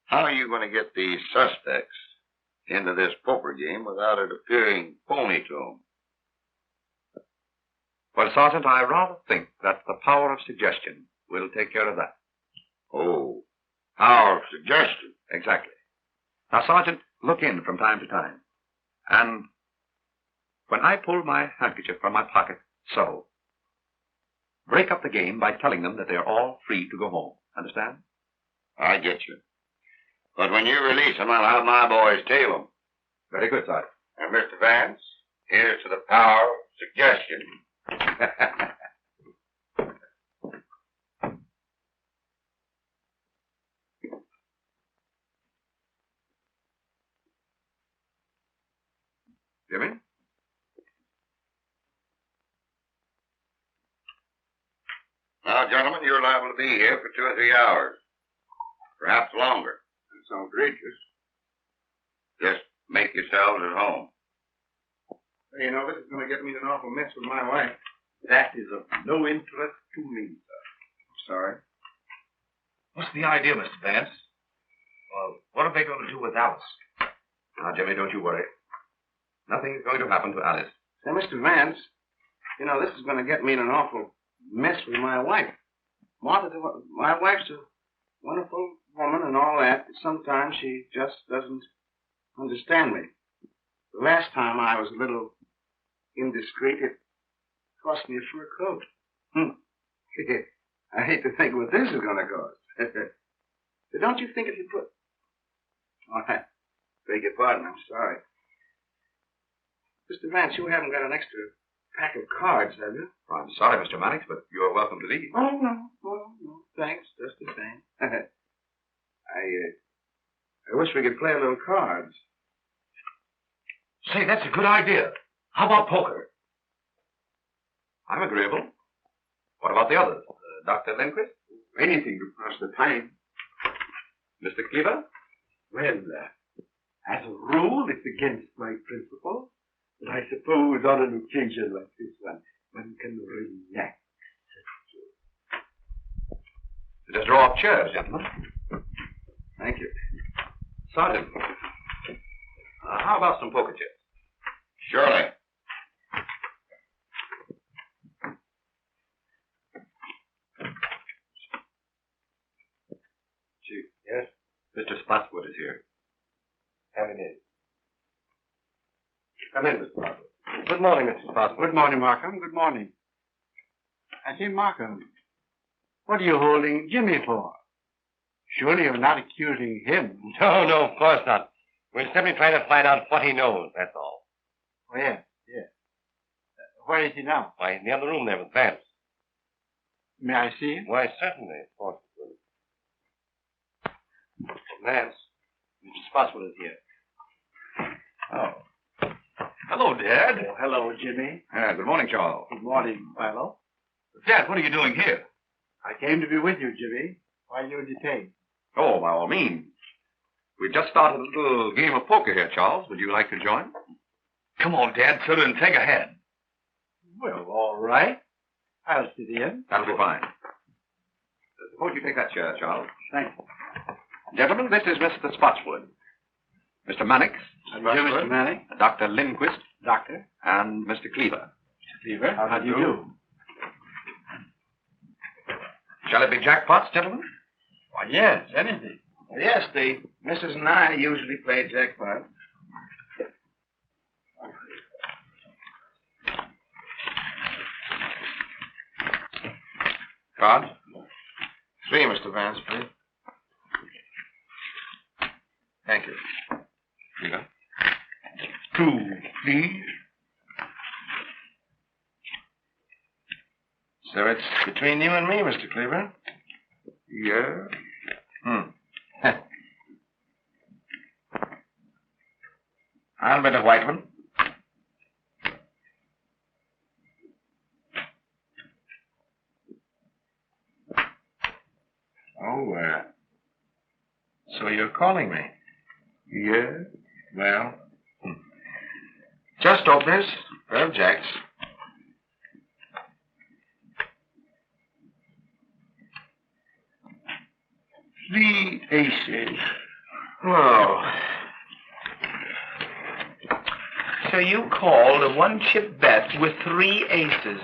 C: how are you going to get these suspects into this poker game without it appearing phony to them?
B: Well, Sergeant, I rather think that the power of suggestion will take care of that.
C: Oh, power of suggestion.
B: Exactly. Now, Sergeant, look in from time to time. And when I pull my handkerchief from my pocket, so, break up the game by telling them that they're all free to go home. Understand?
C: I get you. But when you release them, I'll have my boys tail them.
B: Very good, Sergeant.
C: And Mr. Vance, here's to the power of suggestion.
B: Jimmy?
C: Now, gentlemen, you're liable to be here for 2 or 3 hours. Perhaps longer. It's outrageous. Just make yourselves at home.
A: You know, this is going to get me in an awful mess with my wife. That is of no interest to me, sir. I'm sorry.
D: What's the idea, Mr. Vance? Well, what are they going to do with Alice?
B: Now, Jimmy, don't you worry. Nothing's going to happen to Alice.
A: Now, Mr. Vance, you know, this is going to get me in an awful mess with my wife. Martha, my wife's a wonderful woman and all that, but sometimes she just doesn't understand me. The last time I was a little indiscreet, it cost me a fur coat. I hate to think what this is going to cost. But don't you think if you put... Oh, I beg your pardon, I'm sorry. Mr. Vance, you haven't got an extra pack of cards, have you?
B: I'm sorry, Mr. Mannix, but you're welcome to these.
A: Oh, no. Thanks, just the same. I wish we could play a little cards.
D: Say, that's a good idea. How about poker?
B: I'm agreeable. What about the others? Dr. Lindquist?
I: Anything to pass the time.
B: Mr. Cleaver?
M: Well, as a rule, it's against my principles. But I suppose on an occasion like this one can relax.
B: Just draw up chairs, gentlemen.
A: Thank you.
B: Sergeant, how about some poker chips?
C: Surely.
B: Chief. Yes? Mr. Spotswood is here.
K: Come in.
B: Come in, Mr. Spotswood.
K: Good morning, Mr. Spotswood.
A: Good morning, Markham. Good morning. I say, Markham, what are you holding Jimmy for? Surely you're not accusing him.
K: No, of course not. We're simply trying to find out what he knows, that's all.
A: Oh, yes. Where is he now?
K: Why, in the other room there with Vance.
A: May I see him?
K: Why, certainly, of course. Vance, Mr. Spotswood is here.
D: Oh. Hello, Dad.
A: Oh, hello, Jimmy.
B: Good morning, Charles.
A: Good morning, Philo.
D: Dad, what are you doing here?
A: I came to be with you, Jimmy, while you're detained.
B: Oh, by all means. We've just started a little game of poker here, Charles. Would you like to join?
D: Come on, Dad. Fill in and take a hand.
A: Well, all right. I'll sit in.
B: That'll be fine. Suppose you take that chair, Charles.
A: Thank you.
B: Gentlemen, this is Mr. Spotswood. Mr. Mannix.
A: How do you do, Mr. Manning?
B: Dr. Lindquist.
A: Doctor.
B: And Mr. Cleaver.
A: Mr. Cleaver, how do you do?
B: Shall it be jackpots, gentlemen?
A: Why, yes, anything.
K: Yes, the Mrs. and I usually play jackpot.
B: Cards?
K: 3, Mr. Vance, please.
B: Thank you. Cleaver.
M: 2, please.
K: So it's between you and me, Mr. Cleaver?
M: Yeah.
K: I'll bet a white one. Oh, so you're calling me?
M: Yeah.
K: Well, just openers, pair of jacks.
M: Three aces.
K: Oh.
D: So you called a one-chip bet with 3 aces.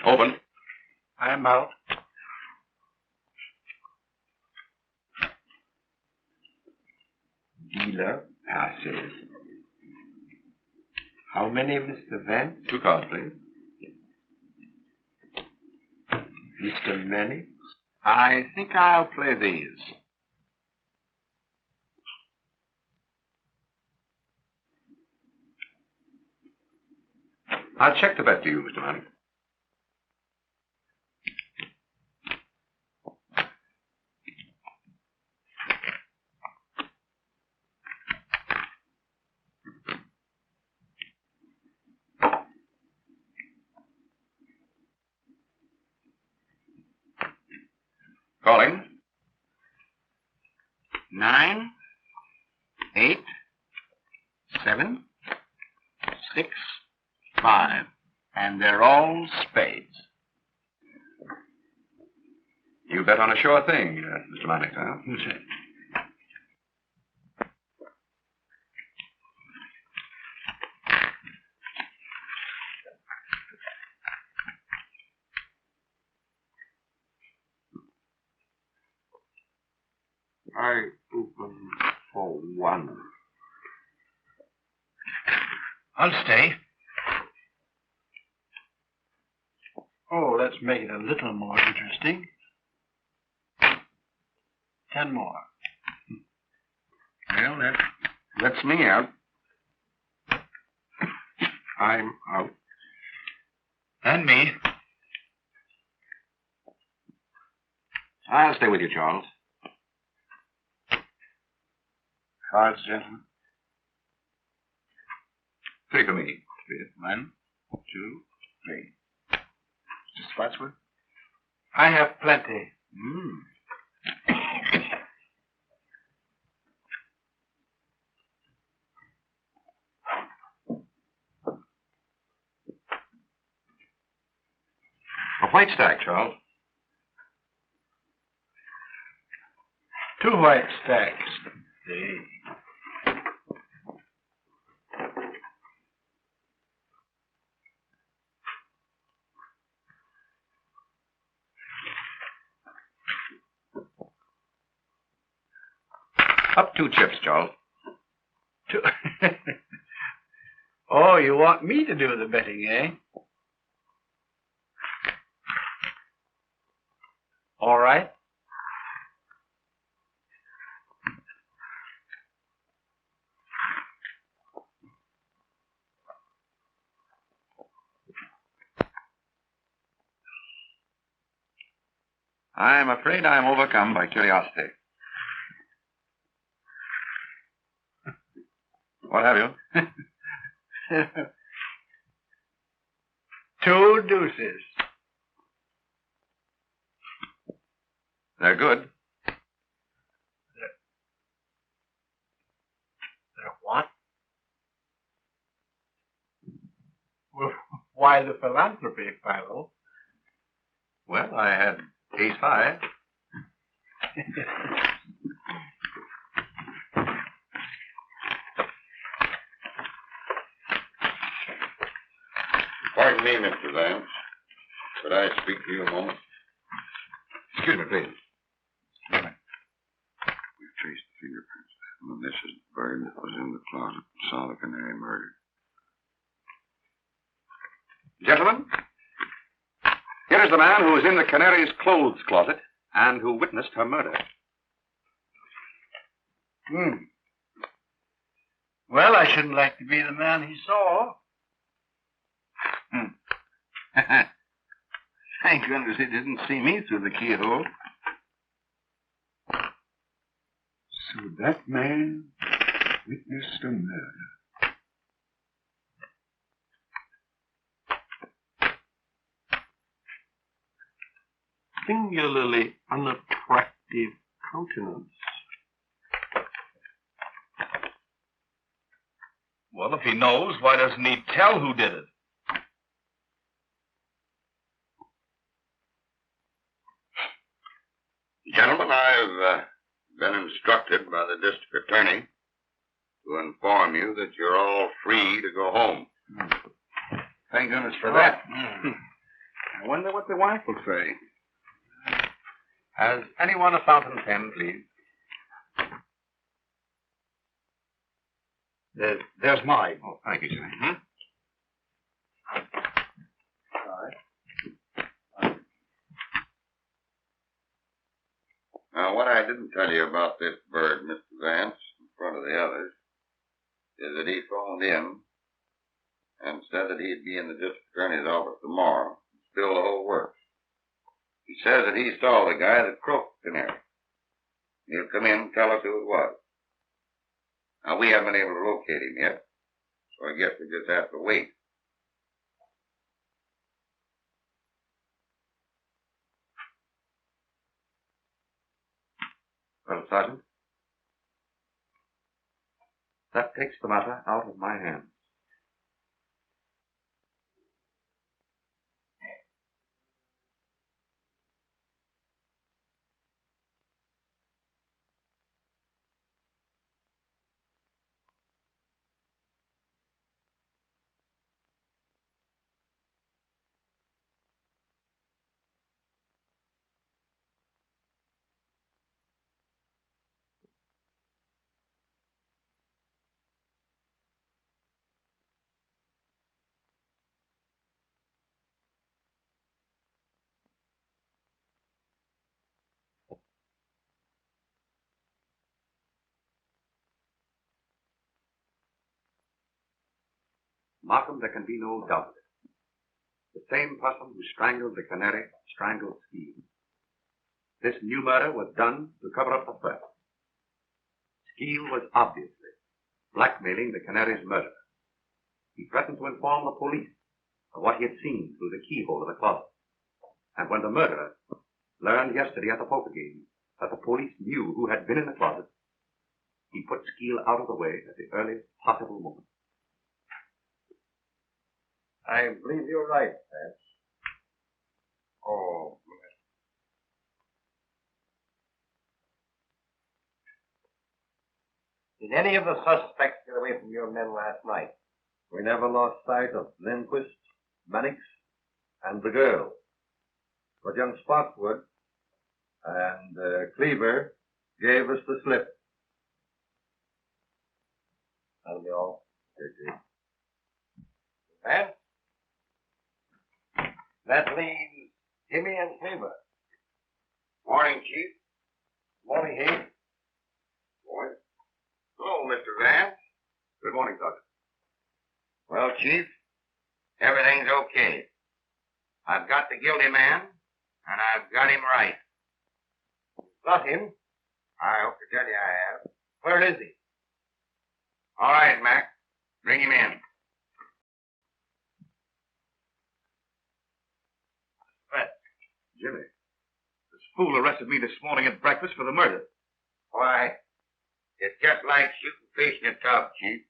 B: Open.
A: I'm out.
M: Dealer passes. How many, Mr. Vance?
B: 2 cards, please.
M: Mr. Manning?
B: I think I'll play these. I'll check the bet to you, Mr. Manning. Calling.
A: 9, 8, 7, 6, 5. And they're all spades.
B: You bet on a sure thing, Mr. Mannix, huh?
A: Who's it?
M: I open for 1.
A: I'll stay. Oh, let's make it a little more interesting. 10 more.
K: Well, that lets me out.
M: I'm out.
A: And me.
B: I'll stay with you, Charles.
A: Cards, gentlemen.
B: 3 for me, please.
A: 1, 2, 3.
K: Mr. Spotswood?
A: I have plenty.
B: A white stack, Charles.
A: 2 white stacks. See.
B: Up 2 chips, Charles.
A: 2. Oh, you want me to do the betting, eh? All right.
B: I'm afraid I'm overcome by curiosity. What have you?
A: 2 deuces.
B: They're good.
A: They're what? Well, why the philanthropy, Powell?
B: Well, I had case 5.
C: Pardon me, Mr. Vance. Could I speak to you a moment?
B: Excuse me, please.
C: We've traced the fingerprints. And this is the bird that was in the closet and saw the Canary murder.
B: Gentlemen, here is the man who was in the Canary's clothes closet and who witnessed her murder.
A: Well, I shouldn't like to be the man he saw. Thank goodness he didn't see me through the keyhole.
I: So that man witnessed a murder.
L: Singularly unattractive countenance.
D: Well, if he knows, why doesn't he tell who did it?
C: Gentlemen, I've been instructed by the district attorney to inform you that you're all free to go home.
B: Thank goodness for that. I wonder what the wife will say. Has anyone a fountain pen, please?
A: There's mine.
B: Oh, thank you, sir.
C: Now, what I didn't tell you about this bird, Mr. Vance, in front of the others, is that he phoned in and said that he'd be in the district attorney's office tomorrow and spill the whole works. He says that he saw the guy that croaked the canary. He'll come in and tell us who it was. Now, we haven't been able to locate him yet, so I guess we just have to wait.
B: Well, Sergeant, that takes the matter out of my hands. Markham, there can be no doubt of it. The same person who strangled the canary strangled Skeel. This new murder was done to cover up the first. Skeel was obviously blackmailing the canary's murderer. He threatened to inform the police of what he had seen through the keyhole of the closet. And when the murderer learned yesterday at the poker game that the police knew who had been in the closet, he put Skeel out of the way at the earliest possible moment.
K: I believe you're right, Vance. Oh, did any of the suspects get away from your men last night? We never lost sight of Lindquist, Mannix, and the girl. But young Spotswood and Cleaver gave us the slip. That'll be all. Vance? That leaves Jimmy and Cleaver.
C: Morning, Chief.
K: Morning, Heath.
C: Morning. Hello, Mr. Vance.
B: Good morning, Sergeant.
C: Well, Chief, everything's okay. I've got the guilty man, and I've got him right.
K: Got him?
C: I hope to tell you I have.
K: Where is he?
C: All right, Mac. Bring him in.
B: Jimmy, this
D: fool arrested me this morning at breakfast for the murder.
K: Why, it's just like shooting fish in a tub, Chief.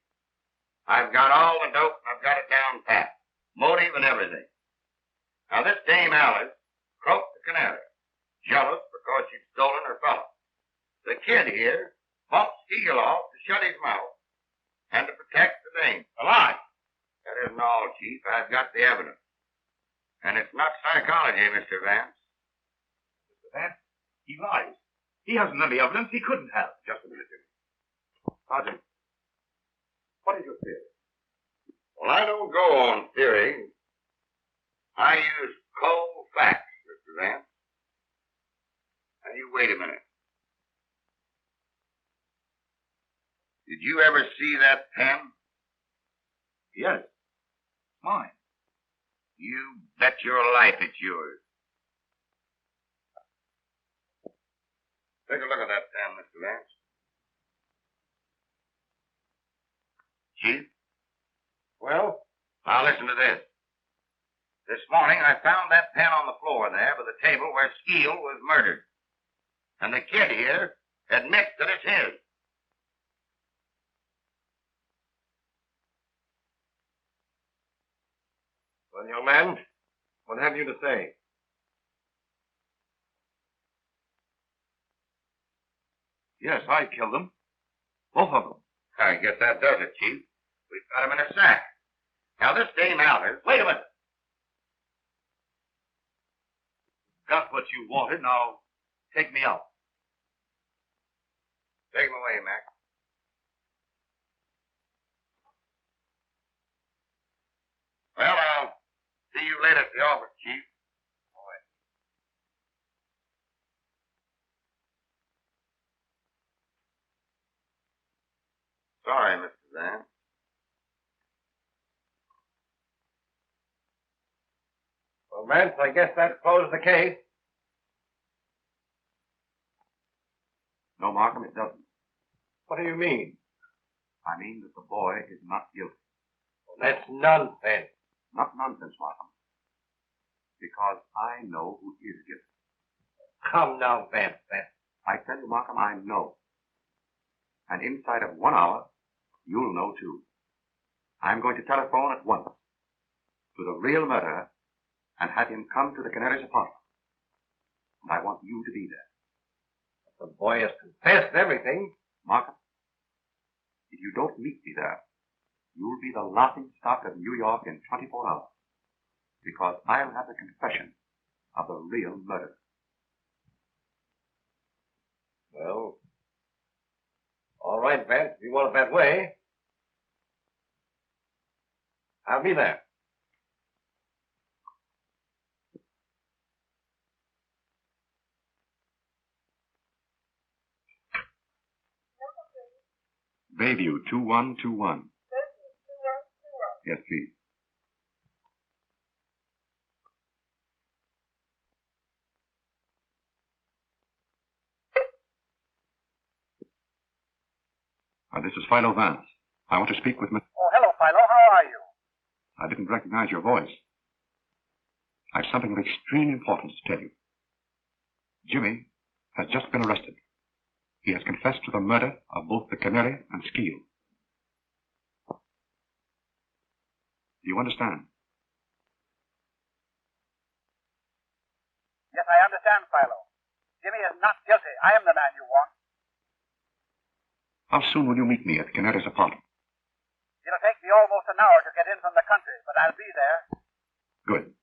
K: I've got all the dope, and I've got it down pat. Motive and everything. Now, this Dame Alice croaked the Canary, jealous because she'd stolen her fellow. The kid here bumped Steele off to shut his mouth and to protect the Dame.
D: A lie.
K: That isn't all, Chief. I've got the evidence. And it's not psychology, Mr. Vance.
D: Mr. Vance, he lies. He hasn't any evidence he couldn't have. Just a minute, Jimmy. Sergeant, what is your theory?
K: Well, I don't go on theory. I use cold facts, Mr. Vance. Now, you wait a minute. Did you ever see that pen?
D: Yes. Mine.
K: You bet your life it's yours. Take a look at that pen, Mr. Vance. Chief? Well? Now listen to this. This morning I found that pen on the floor there by the table where Steele was murdered. And the kid here admits that it's his.
M: Well, young man, what have you to say?
D: Yes, I killed them. Both of them.
K: I guess that does it, Chief. We've got him in a sack. Now, this Dame Alice...
D: Wait a minute. Got what you wanted, now take me out.
K: Take him away, Mac. Well, I'll see you later at the office, Chief. Sorry, Mr. Vance.
M: Well, Vance, I guess that closed the case.
B: No, Markham, it doesn't.
M: What do you mean?
B: I mean that the boy is not guilty.
M: Well, that's nonsense.
B: Not nonsense, Markham. Because I know who is guilty.
M: Come now, Vance.
B: I tell you, Markham, I know. And inside of 1 hour, you'll know too. I'm going to telephone at once to the real murderer and have him come to the Canary's apartment. And I want you to be there.
M: The boy has confessed everything.
B: Markham, if you don't meet me there, you'll be the laughing stock of New York in 24 hours. Because I'll have the confession of the real murderer.
M: Well, all right, Vance, if you want it that way. I'll be there.
B: Bayview 2121. Yes, please. This is Philo Vance. I want to speak with Miss...
A: Oh, hello, Philo. How are you?
B: I didn't recognize your voice. I've something of extreme importance to tell you. Jimmy has just been arrested. He has confessed to the murder of both the Canary and Steele. Do you understand?
A: Yes, I understand, Philo. Jimmy is not guilty. I am the man you want.
B: How soon will you meet me at the Canary's apartment?
A: It'll take me almost an hour to get in from the country, but I'll be there.
B: Good.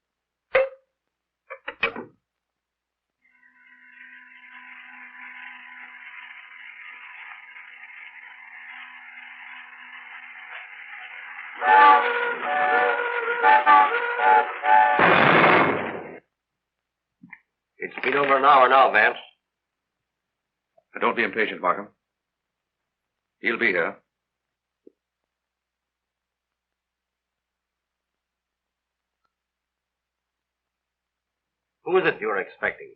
M: It's been over an hour now, Vance.
B: Don't be impatient, Markham. He'll be here.
M: Who is it you're expecting?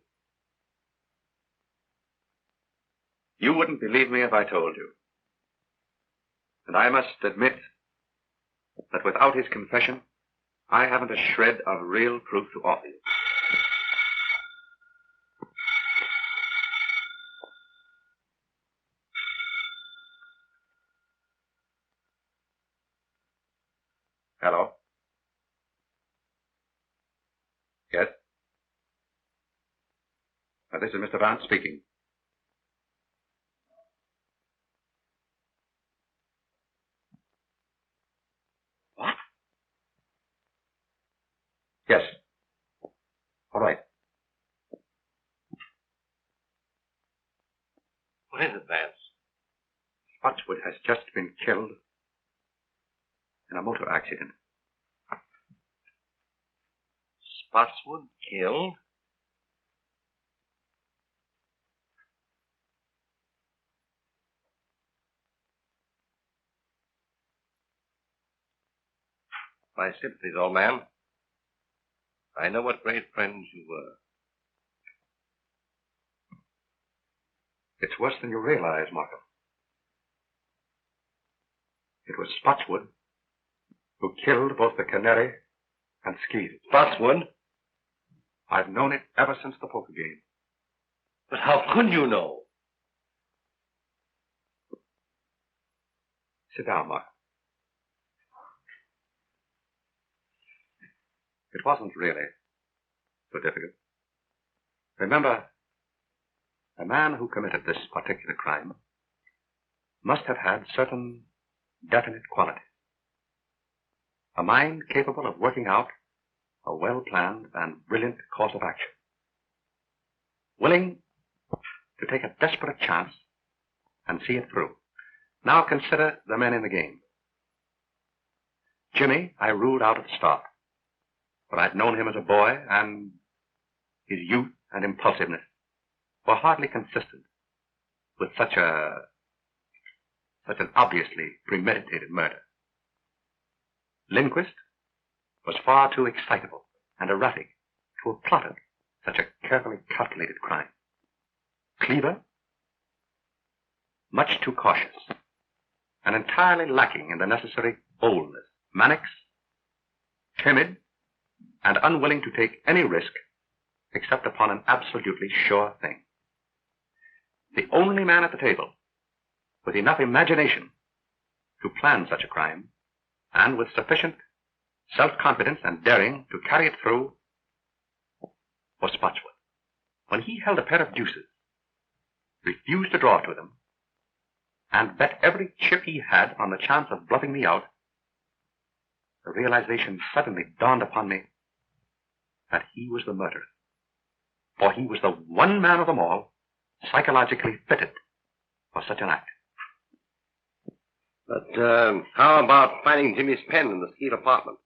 B: You wouldn't believe me if I told you. And I must admit that without his confession, I haven't a shred of real proof to offer you. This is Mr. Vance speaking.
H: What?
B: Yes. All right.
H: What is it, Vance?
B: Spotswood has just been killed in a motor accident.
H: Spotswood killed? My sympathies, old man. I know what great friends you were.
B: It's worse than you realize, Markham. It was Spotswood who killed both the Canary and Skeet.
H: Spotswood?
B: I've known it ever since the poker game.
H: But how could you know?
B: Sit down, Markham. It wasn't really so difficult. Remember, the man who committed this particular crime must have had certain definite qualities. A mind capable of working out a well-planned and brilliant course of action. Willing to take a desperate chance and see it through. Now consider the men in the game. Jimmy, I ruled out at the start. But I'd known him as a boy, and his youth and impulsiveness were hardly consistent with such an obviously premeditated murder. Lindquist was far too excitable and erratic to have plotted such a carefully calculated crime. Cleaver, much too cautious and entirely lacking in the necessary boldness. Mannix, timid and unwilling to take any risk except upon an absolutely sure thing. The only man at the table with enough imagination to plan such a crime and with sufficient self-confidence and daring to carry it through was Spotswood. When he held a pair of deuces, refused to draw to them, and bet every chip he had on the chance of bluffing me out, the realization suddenly dawned upon me that he was the murderer. For he was the one man of them all psychologically fitted for such an act.
H: But how about finding Jimmy's pen in the Skeet apartment?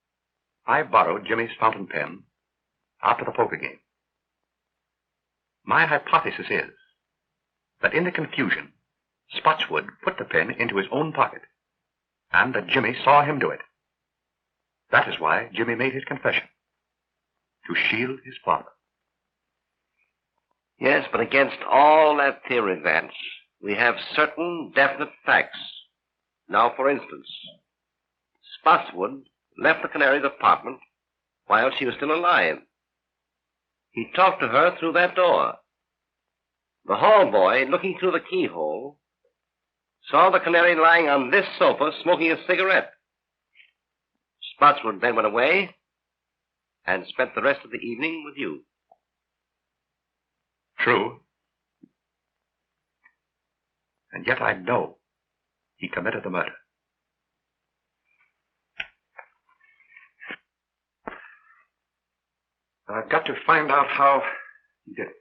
B: I borrowed Jimmy's fountain pen after the poker game. My hypothesis is that in the confusion, Spotswood put the pen into his own pocket, and that Jimmy saw him do it. That is why Jimmy made his confession, to shield his father.
H: Yes, but against all that theory, Vance, we have certain definite facts. Now, for instance, Spotswood left the Canary's apartment while she was still alive. He talked to her through that door. The hall boy, looking through the keyhole, saw the Canary lying on this sofa smoking a cigarette. Spotswood then went away and spent the rest of the evening with you.
B: True. And yet I know he committed the murder. I've got to find out how he did it.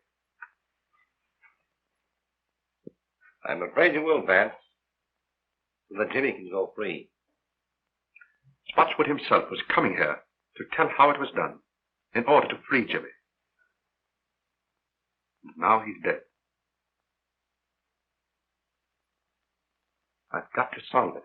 H: I'm afraid you will, Vance, so that Jimmy can go free.
B: Spotswood himself was coming here to tell how it was done in order to free Jimmy. And now he's dead. I've got to solve it.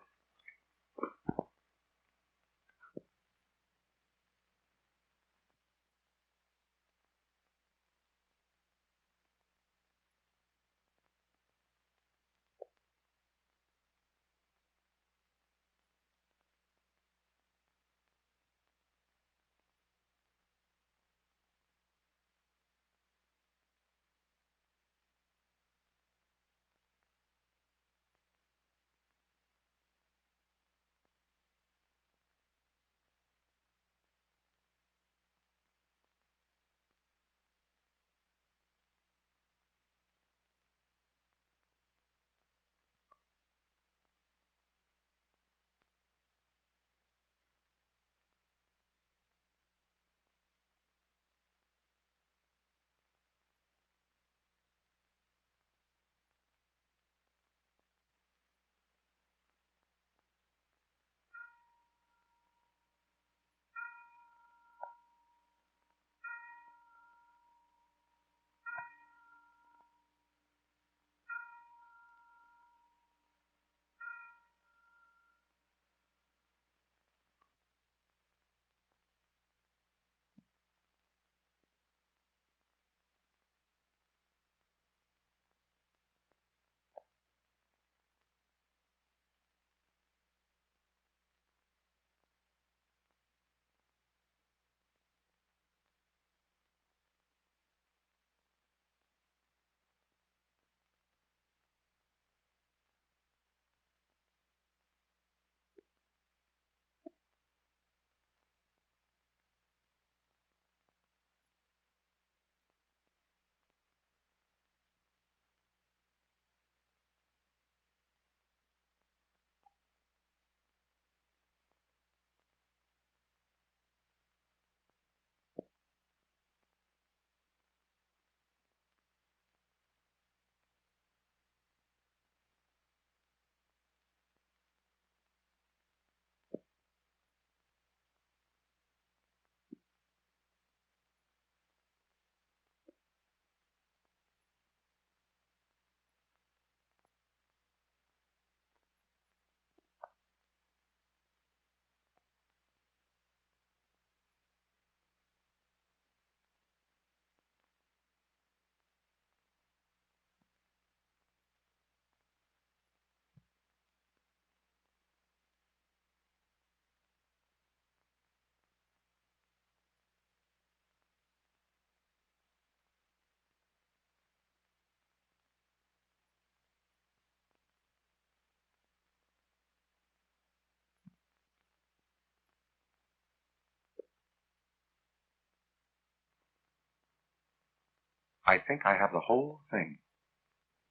B: I think I have the whole thing.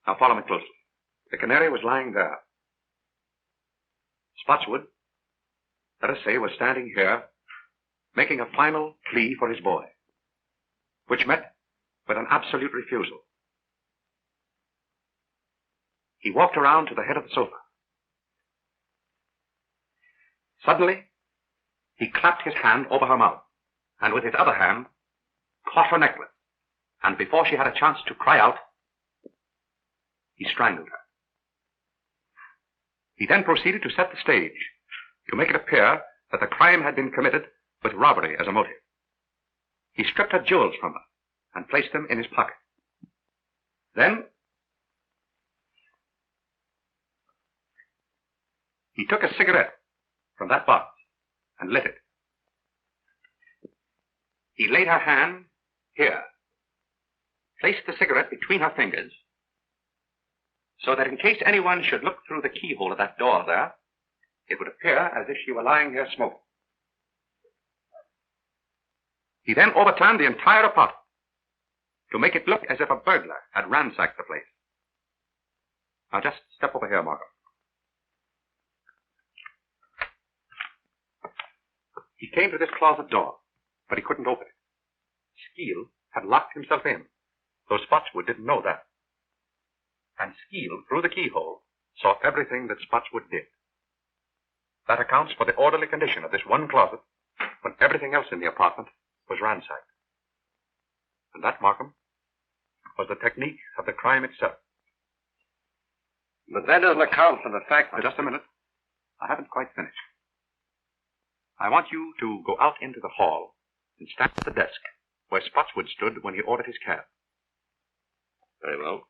B: Now follow me closely. The canary was lying there. Spotswood, let us say, was standing here, making a final plea for his boy, which met with an absolute refusal. He walked around to the head of the sofa. Suddenly, he clapped his hand over her mouth, and with his other hand, caught her necklace, and before she had a chance to cry out, he strangled her. He then proceeded to set the stage, to make it appear that the crime had been committed with robbery as a motive. He stripped her jewels from her and placed them in his pocket. Then, he took a cigarette from that box and lit it. He laid her hand here, placed the cigarette between her fingers, so that in case anyone should look through the keyhole of that door there, it would appear as if she were lying here smoking. He then overturned the entire apartment to make it look as if a burglar had ransacked the place. Now just step over here, Markham. He came to this closet door, but he couldn't open it. Skeel had locked himself in, though Spotswood didn't know that. And Skeel, through the keyhole, saw everything that Spotswood did. That accounts for the orderly condition of this one closet when everything else in the apartment was ransacked. And that, Markham, was the technique of the crime itself.
H: But that doesn't account for the fact that...
B: Just a minute. I haven't quite finished. I want you to go out into the hall and stand at the desk where Spotswood stood when he ordered his cab.
H: Very well.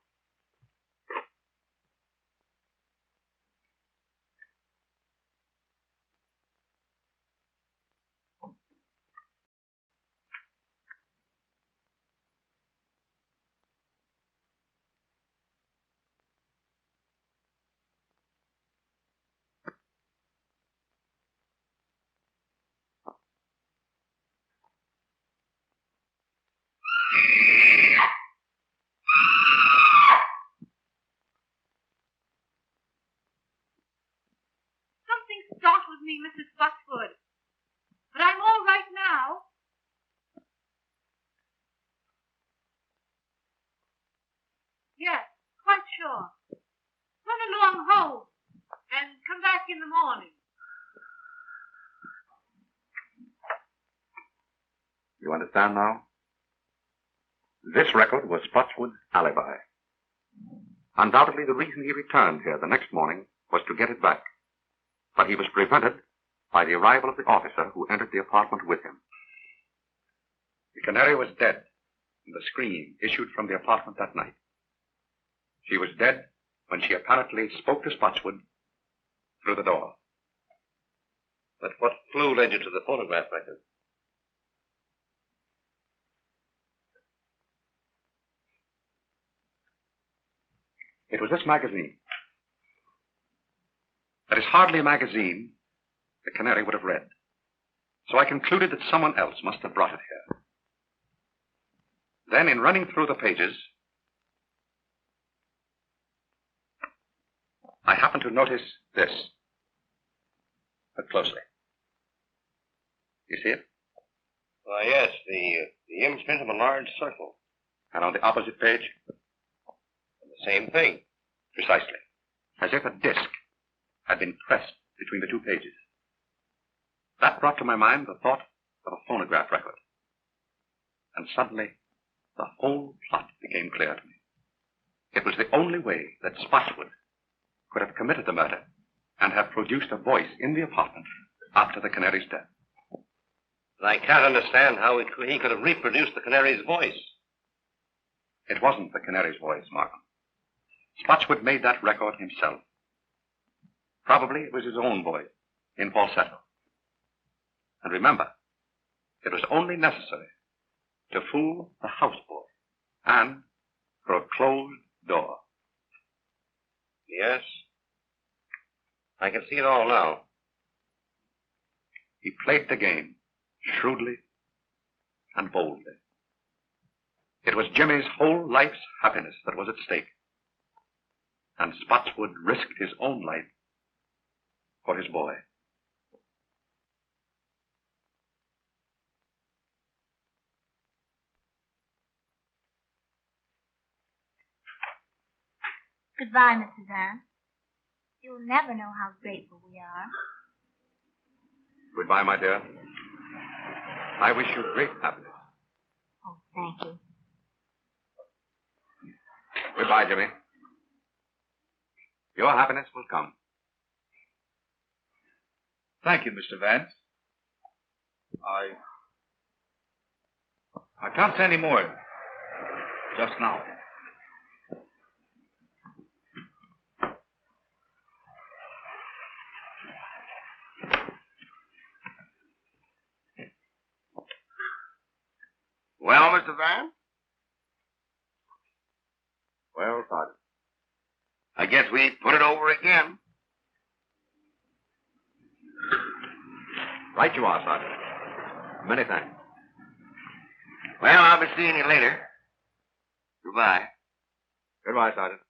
N: Something startled me, Mrs. Spotswood. But I'm all right now. Yes, quite sure. Run along home and come back in the morning.
B: You understand now? This record was Spotswood's alibi. Undoubtedly, the reason he returned here the next morning was to get it back. But he was prevented by the arrival of the officer who entered the apartment with him. The canary was dead, and the scream issued from the apartment that night. She was dead when she apparently spoke to Spotswood through the door.
H: But what clue led you to the phonograph record?
B: It was this magazine. That is hardly a magazine the canary would have read. So I concluded that someone else must have brought it here. Then, in running through the pages, I happened to notice this. Look closely. You see it?
H: Why, yes, the imprint of a large circle.
B: And on the opposite page?
H: The same thing.
B: Precisely. As if a disc had been pressed between the two pages. That brought to my mind the thought of a phonograph record. And suddenly, the whole plot became clear to me. It was the only way that Spotswood could have committed the murder and have produced a voice in the apartment after the canary's death.
H: But I can't understand how he could have reproduced the canary's voice.
B: It wasn't the canary's voice, Markham. Spotswood made that record himself. Probably it was his own voice, in falsetto. And remember, it was only necessary to fool the houseboy and for a closed door.
H: Yes. I can see it all now.
B: He played the game shrewdly and boldly. It was Jimmy's whole life's happiness that was at stake. And Spotswood risked his own life for his boy.
E: Goodbye, Mrs. Vance. You'll never know how grateful we are.
B: Goodbye, my dear. I wish you great happiness.
E: Oh, thank you.
B: Goodbye, Jimmy. Your happiness will come.
D: Thank you, Mr. Vance. I can't say any more just now.
C: Well, Mr. Vance?
B: Well, Sergeant.
C: I guess we put it over again.
B: Right you are, Sergeant. Many thanks.
C: Well, I'll be seeing you later. Goodbye.
B: Goodbye, Sergeant.